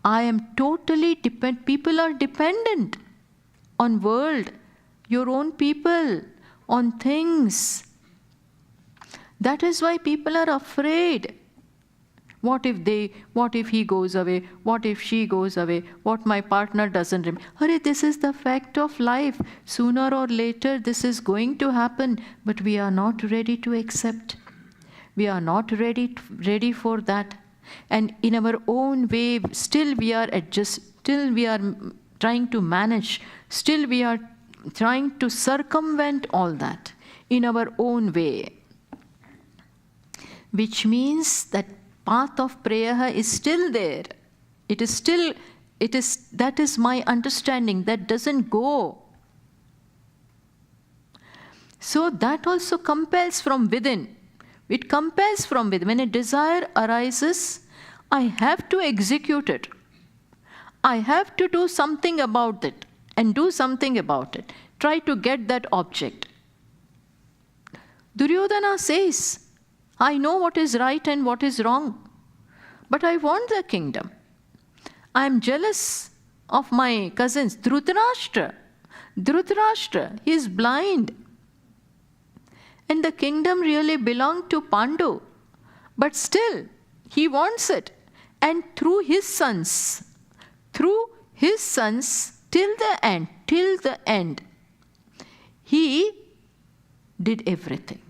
I am totally dependent. People are dependent on world, your own people, on things. That is why people are afraid. What if he goes away? What if she goes away? What my partner doesn't remember? Hurry, this is the fact of life. Sooner or later this is going to happen, but we are not ready to accept. We are not ready for that. And in our own way, still we are trying to manage, still we are trying to circumvent all that in our own way. Which means that path of prayer is still there. That is my understanding. That doesn't go. So that also compels from within. It compels from within. When a desire arises, I have to execute it. I have to do something about it and do something about it. Try to get that object. Duryodhana says, I know what is right and what is wrong, but I want the kingdom. I am jealous of my cousins. Dhritarashtra, he is blind. And the kingdom really belonged to Pandu. But still, he wants it. And through his sons, till the end, he did everything.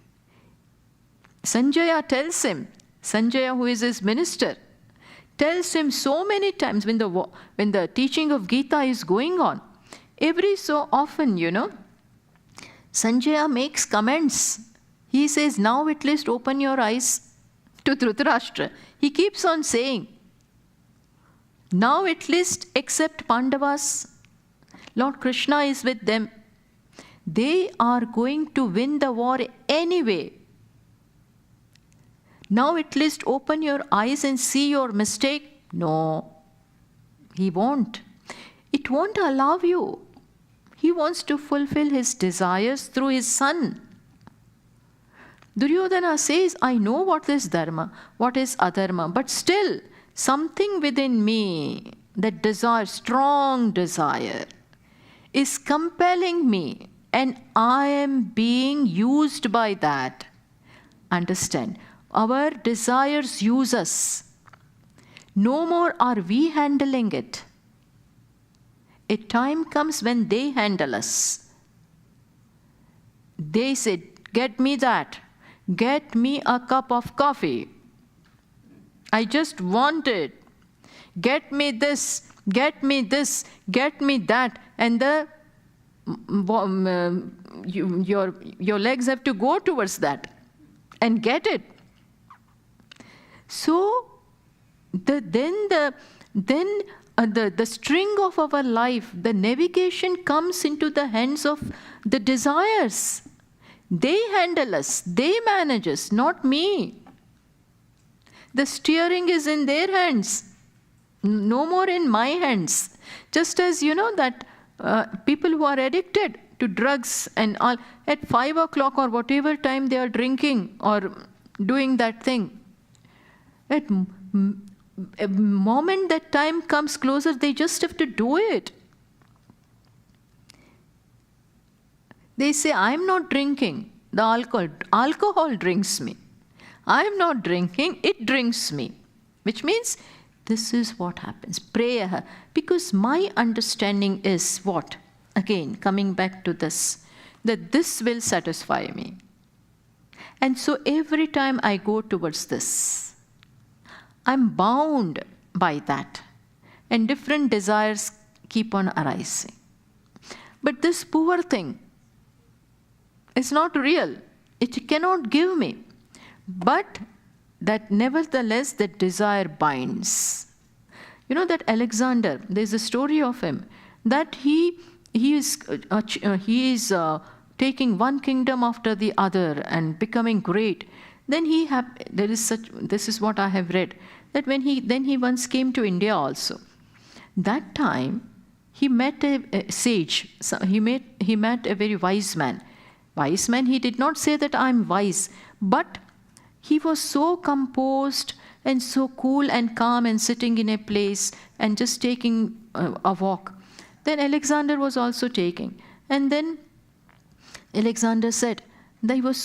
Sanjaya tells him, Sanjaya, who is his minister, tells him so many times when the teaching of Gita is going on, every so often, Sanjaya makes comments. He says, now at least open your eyes to Dhritarashtra. He keeps on saying, now at least accept Pandavas. Lord Krishna is with them. They are going to win the war anyway. Now at least open your eyes and see your mistake. No, he won't. It won't allow you. He wants to fulfill his desires through his son. Duryodhana says, I know what is dharma, what is adharma, but still something within me, that desire, strong desire, is compelling me, and I am being used by that. Understand? Our desires use us. No more are we handling it. A time comes when they handle us. They say, get me that. Get me a cup of coffee. I just want it. Get me this, get me this, get me that. And your legs have to go towards that and get it. So the string of our life, the navigation comes into the hands of the desires. They handle us, they manage us, not me. The steering is in their hands, no more in my hands. Just as that people who are addicted to drugs and all, at 5 o'clock or whatever time they are drinking or doing that thing, At a moment that time comes closer, they just have to do it. They say, I'm not drinking the alcohol. Alcohol drinks me. I'm not drinking, it drinks me. Which means this is what happens. Prayer. Because my understanding is what? Again, coming back to this, that this will satisfy me. And so every time I go towards this, I'm bound by that. And different desires keep on arising. But this poor thing is not real. It cannot give me. But that nevertheless, that desire binds. You know that Alexander, there's a story of him, that he is taking one kingdom after the other and becoming great. Then this is what I have read, that when he once came to India also. That time he met a sage. So he met a very wise man. Wise man, he did not say that I'm wise, but he was so composed and so cool and calm and sitting in a place and just taking a walk. Then Alexander was also taking. And then Alexander said that he was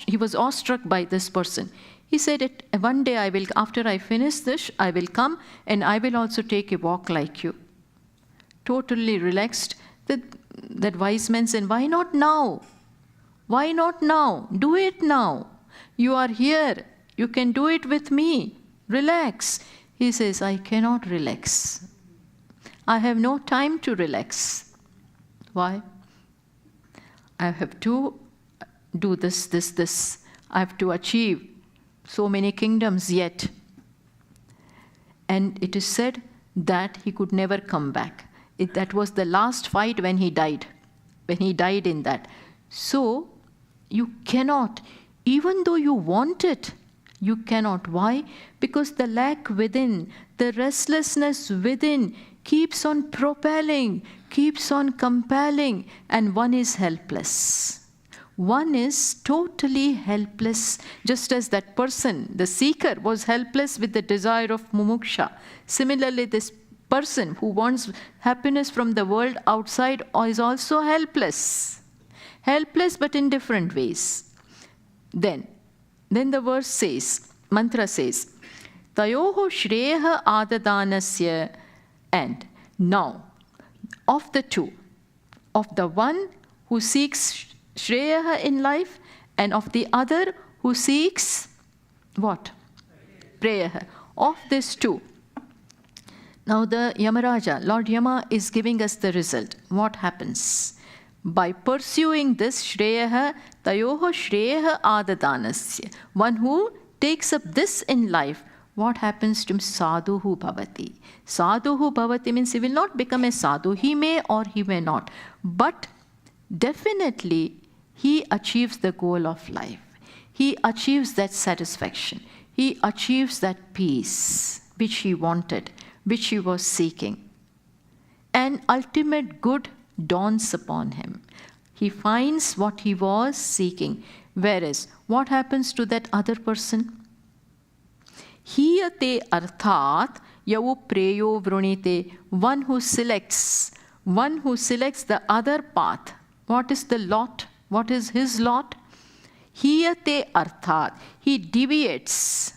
he was awestruck by this person. He said, one day after I finish this, I will come and I will also take a walk like you. Totally relaxed. That wise man said, why not now? Why not now? Do it now. You are here. You can do it with me. Relax. He says, I cannot relax. I have no time to relax. Why? I have to do this. I have to achieve so many kingdoms yet. And it is said that he could never come back. That was the last fight when he died in that. So, you cannot, even though you want it, you cannot. Why? Because the lack within, the restlessness within keeps on propelling, keeps on compelling, and one is helpless. One is totally helpless, just as that person, the seeker, was helpless with the desire of mumuksha. Similarly, this person who wants happiness from the world outside is also helpless. Helpless, but in different ways. Then the verse says, mantra says, Tayoho shreyaha adadanasya, and now, of the two, of the one who seeks shreyaha in life, and of the other who seeks what? Prayaha. Of these two. Now the Yamaraja, Lord Yama, is giving us the result. What happens? By pursuing this shreyaha, tayoho shreyaha adadanasya, one who takes up this in life, what happens to him? Sadhuhu bhavati. Sadhuhu bhavati means he will not become a sadhu. He may or he may not. But definitely he achieves the goal of life. He achieves that satisfaction. He achieves that peace which he wanted, which he was seeking. And ultimate good dawns upon him. He finds what he was seeking. Whereas, what happens to that other person? Hiyate arthat yavu preyo vrunite, one who selects the other path. What is the lot? What is his lot? Hiyate arthat, he deviates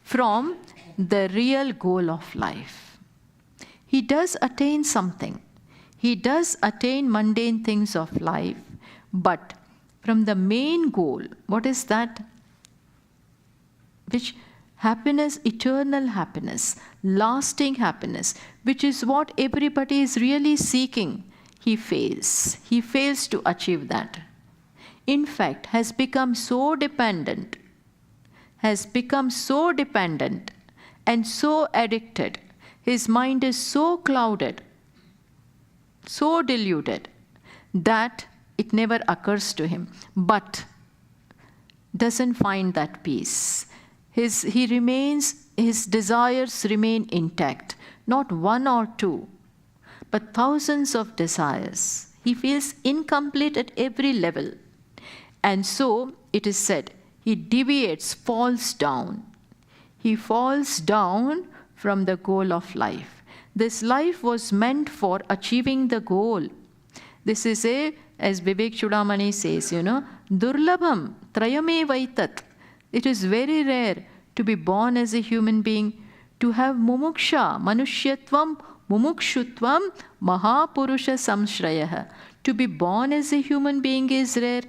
from the real goal of life. He does attain something. He does attain mundane things of life. But from the main goal, what is that? Which happiness, eternal happiness, lasting happiness, which is what everybody is really seeking, he fails. He fails to achieve that. In fact, has become so dependent and so addicted. His mind is so clouded, so deluded, that it never occurs to him, but doesn't find that peace. His desires remain intact, not one or two, but thousands of desires. He feels incomplete at every level. And so it is said, he deviates, falls down. He falls down from the goal of life. This life was meant for achieving the goal. This is as Vivek Chudamani says, Durlabham Trayame Vaitat. It is very rare to be born as a human being, to have mumuksha, manushyatvam, mumukshutvam, mahapurusha samshrayah. To be born as a human being is rare.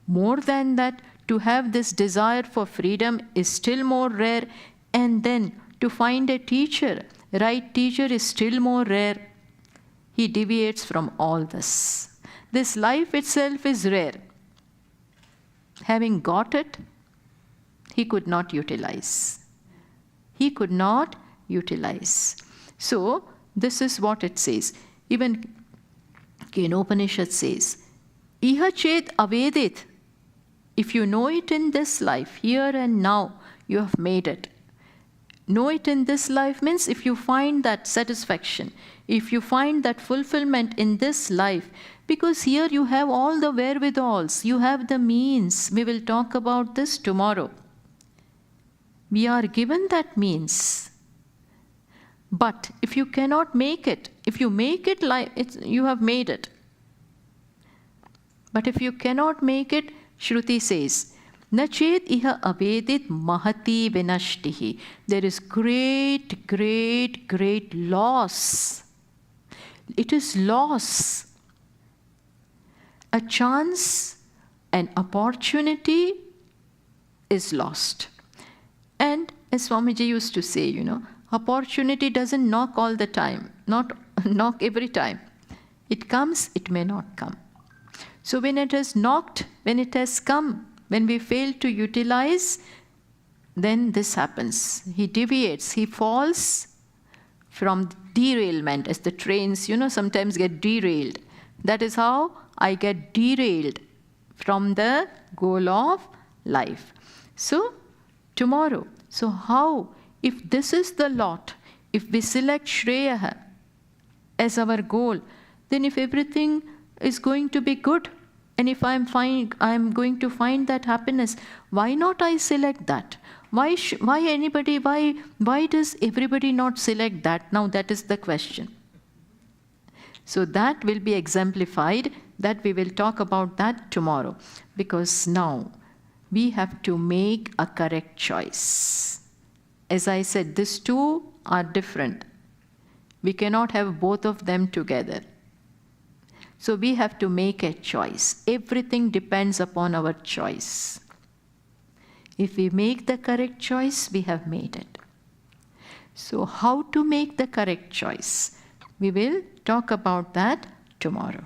More than that, to have this desire for freedom is still more rare. And then to find a teacher, right teacher, is still more rare. He deviates from all this. This life itself is rare. Having got it, he could not utilize. He could not utilize. So, this is what it says. Even Upanishad says, Iha chet avedit. If you know it in this life, here and now, you have made it. Know it in this life means if you find that satisfaction, if you find that fulfillment in this life, because here you have all the wherewithals, you have the means. We will talk about this tomorrow. We are given that means. But if you cannot make it, if you make it like you have made it. But if you cannot make it, Shruti says, Nachet iha avedit mahati vinashtihi. There is great, great, great loss. It is loss. A chance, an opportunity is lost. And as Swamiji used to say, opportunity doesn't knock all the time, not knock every time. It comes, it may not come. So when it has knocked, when it has come, when we fail to utilize, then this happens. He deviates, he falls from derailment, as the trains, sometimes get derailed. That is how I get derailed from the goal of life. So, tomorrow, so how, if this is the lot, if we select Shreya as our goal, then if everything is going to be good, and if I'm going to find that happiness, why not I select that? Why does everybody not select that? Now that is the question. So that will be exemplified, that we will talk about that tomorrow. Because now we have to make a correct choice. As I said, these two are different. We cannot have both of them together. So we have to make a choice. Everything depends upon our choice. If we make the correct choice, we have made it. So how to make the correct choice? We will talk about that tomorrow.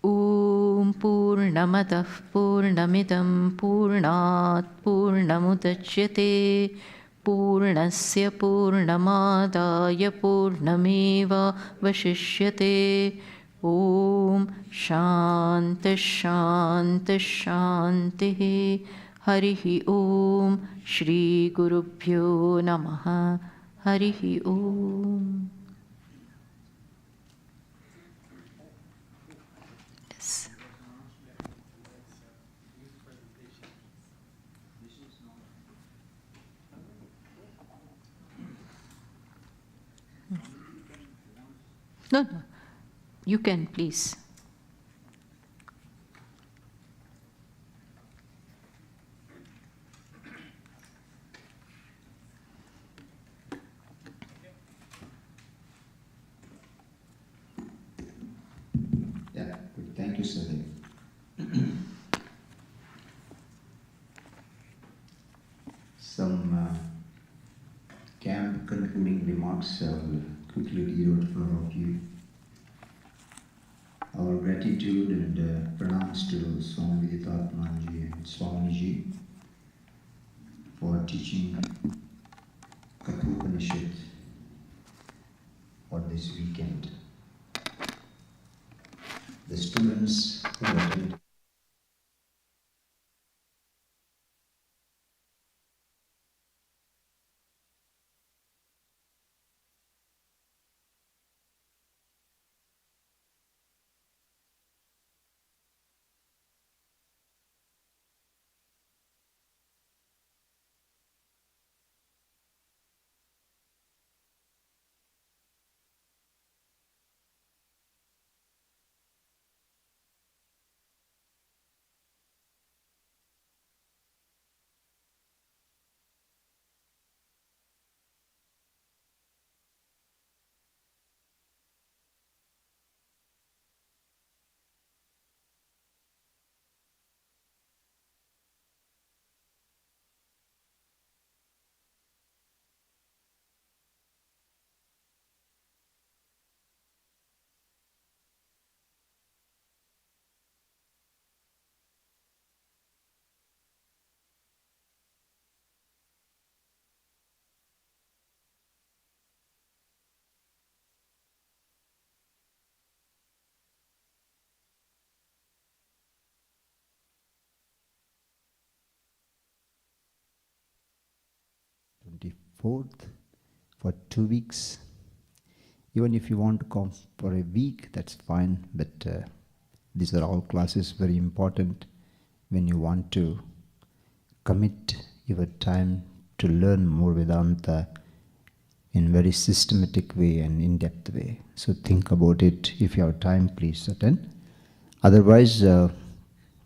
Om Purnamadah Purnamidam Purnat Purnamudachyate Purnasya Purnamadaya Purnameva Vashishyate. Om Shanti Shanti Shanti. Harihi Om Shri Gurubhyo Namaha. Harihi Om. Yes. No. You can, please. Yeah, good. Thank you, Sadi. Some camp concluding remarks I will quickly read out for all of you. Our gratitude and pranams to Swami Viditatmanji and Swamini for teaching Upanishad for this weekend. The students who attended 24th for 2 weeks. Even if you want to come for a week, that's fine, but these are all classes very important when you want to commit your time to learn more Vedanta in very systematic way and in-depth way. So think about it. If you have time, please attend. Otherwise,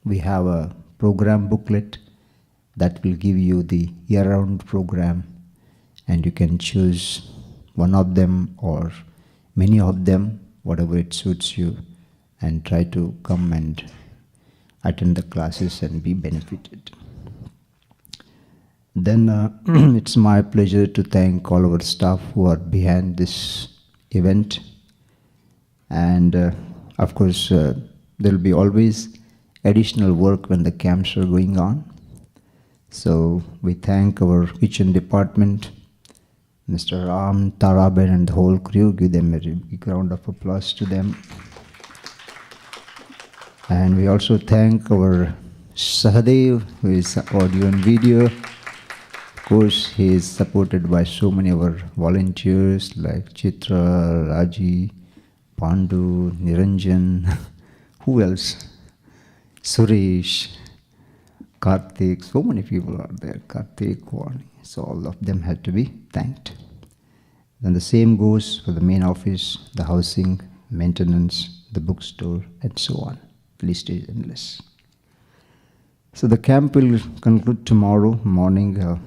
we have a program booklet that will give you the year-round program, and you can choose one of them or many of them, whatever it suits you, and try to come and attend the classes and be benefited. Then it's my pleasure to thank all our staff who are behind this event. And of course, there will be always additional work when the camps are going on. So we thank our kitchen department, Mr. Ram, Taraben and the whole crew. Give them a big round of applause to them. And we also thank our Sahadev, who is audio and video. Of course, he is supported by so many of our volunteers like Chitra, Raji, Pandu, Niranjan, who else? Suresh, Karthik, so many people are there, Karthik, Wani. So all of them had to be thanked. Then the same goes for the main office, the housing, maintenance, the bookstore, and so on. The list is endless. So the camp will conclude tomorrow morning.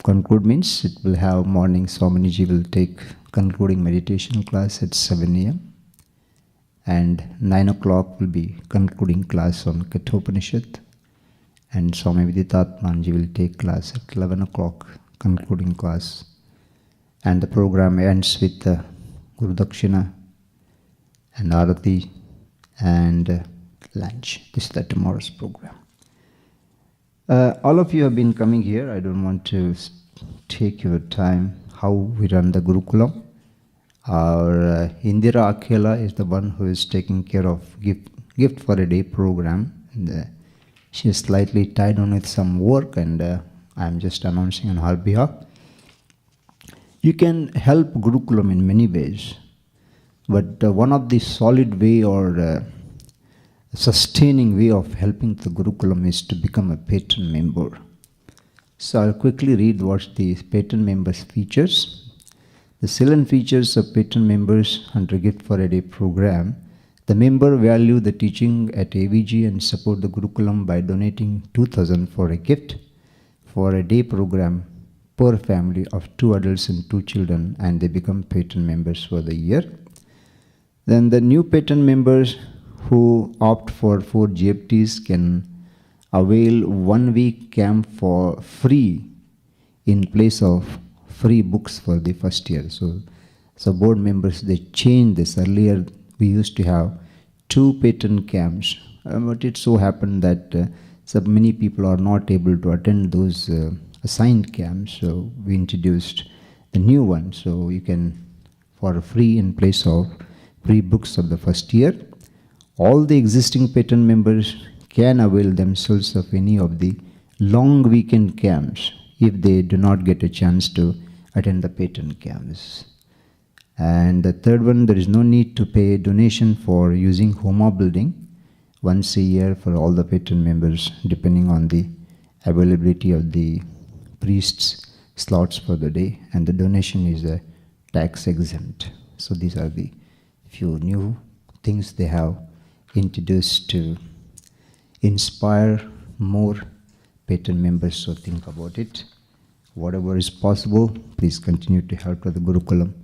Conclude means it will have morning. Swamini ji will take concluding meditation class at 7 a.m. and 9 o'clock will be concluding class on Kaṭha Upaniṣad, and Swami Viditatmanji will take class at 11 o'clock, concluding class, and the program ends with Guru Dakshina and Arati and lunch. This is the tomorrow's program. All of you have been coming here. I don't want to take your time how we run the Gurukulam. Our Indira Akhela is the one who is taking care of gift for a day program. And, she is slightly tied on with some work, and I am just announcing on her behalf. You can help Gurukulam in many ways, but one of the solid way or sustaining way of helping the Gurukulam is to become a patron member. So I'll quickly read what the patron members features. The salient features of patron members under Gift for a Day program. The member value the teaching at AVG and support the Gurukulam by donating 2,000 for a gift for a day program per family of 2 adults and 2 children, and they become patron members for the year. Then the new patron members who opt for 4 GFTs can avail 1 week camp for free in place of free books for the first year. So board members, they changed this. Earlier we used to have 2 patron camps, but it so happened that so many people are not able to attend those assigned camps. So we introduced the new one. So you can, for free in place of free books of the first year. All the existing patron members can avail themselves of any of the long weekend camps if they do not get a chance to attend the patron camps. And the third one, there is no need to pay donation for using Homa building once a year for all the patron members, depending on the availability of the priests' slots for the day, and the donation is tax exempt. So these are the few new things they have introduced to inspire more patron members. So think about it. Whatever is possible, please continue to help to the Gurukulam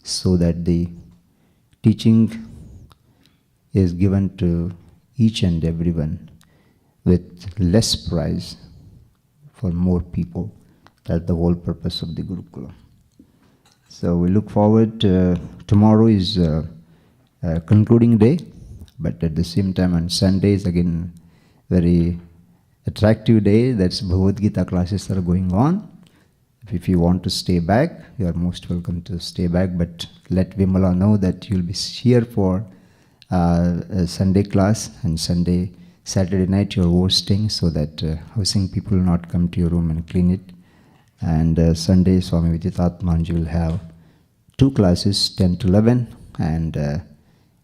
so that the teaching is given to each and everyone with less price for more people. That's the whole purpose of the Gurukulam. So we look forward. Tomorrow is concluding day, but at the same time on Sunday is again very attractive day. That's Bhagavad Gita classes are going on. If you want to stay back, you are most welcome to stay back, but let Vimala know that you'll be here for a Sunday class, and Saturday night you're hosting, so that housing people will not come to your room and clean it. And Sunday, Swami Viditatmanji will have 2 classes, 10 to 11 and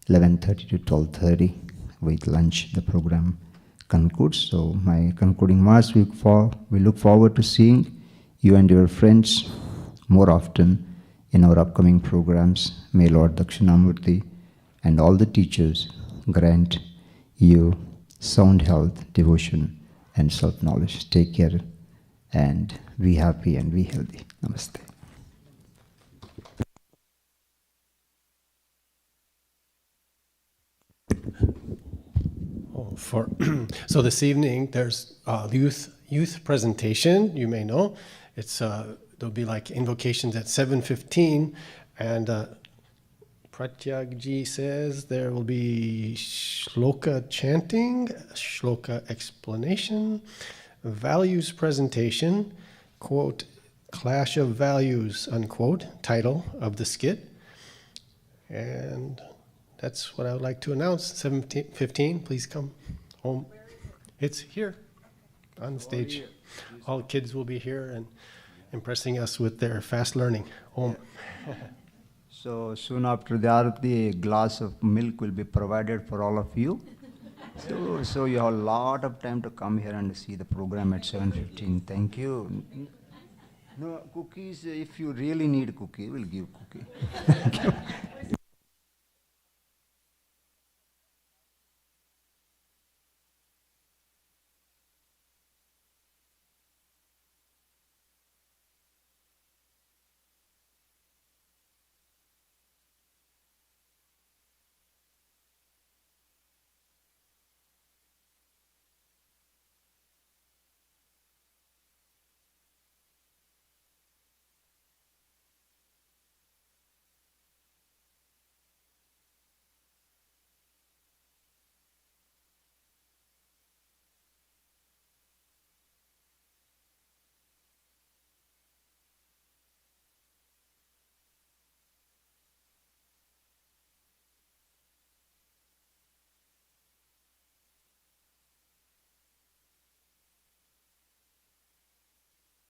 11:30 to 12:30 with lunch. The program concludes. So my concluding remarks, we look forward to seeing you and your friends more often in our upcoming programs. May Lord Dakshinamurti and all the teachers grant you sound health, devotion, and self-knowledge. Take care and be happy and be healthy. Namaste. So this evening there's youth presentation. You may know it's there'll be like invocations at 7:15, and Pratyagji says there will be shloka chanting, shloka explanation, values presentation, quote, Clash of Values, unquote, title of the skit. And that's what I would like to announce. 7:15, please come home. It's here on the stage. All kids will be here and impressing us with their fast learning. Om. So soon after the Arati, a glass of milk will be provided for all of you. So you have a lot of time to come here and see the program at 7:15. Thank you. No, cookies, if you really need cookie, we'll give cookie. Thank you.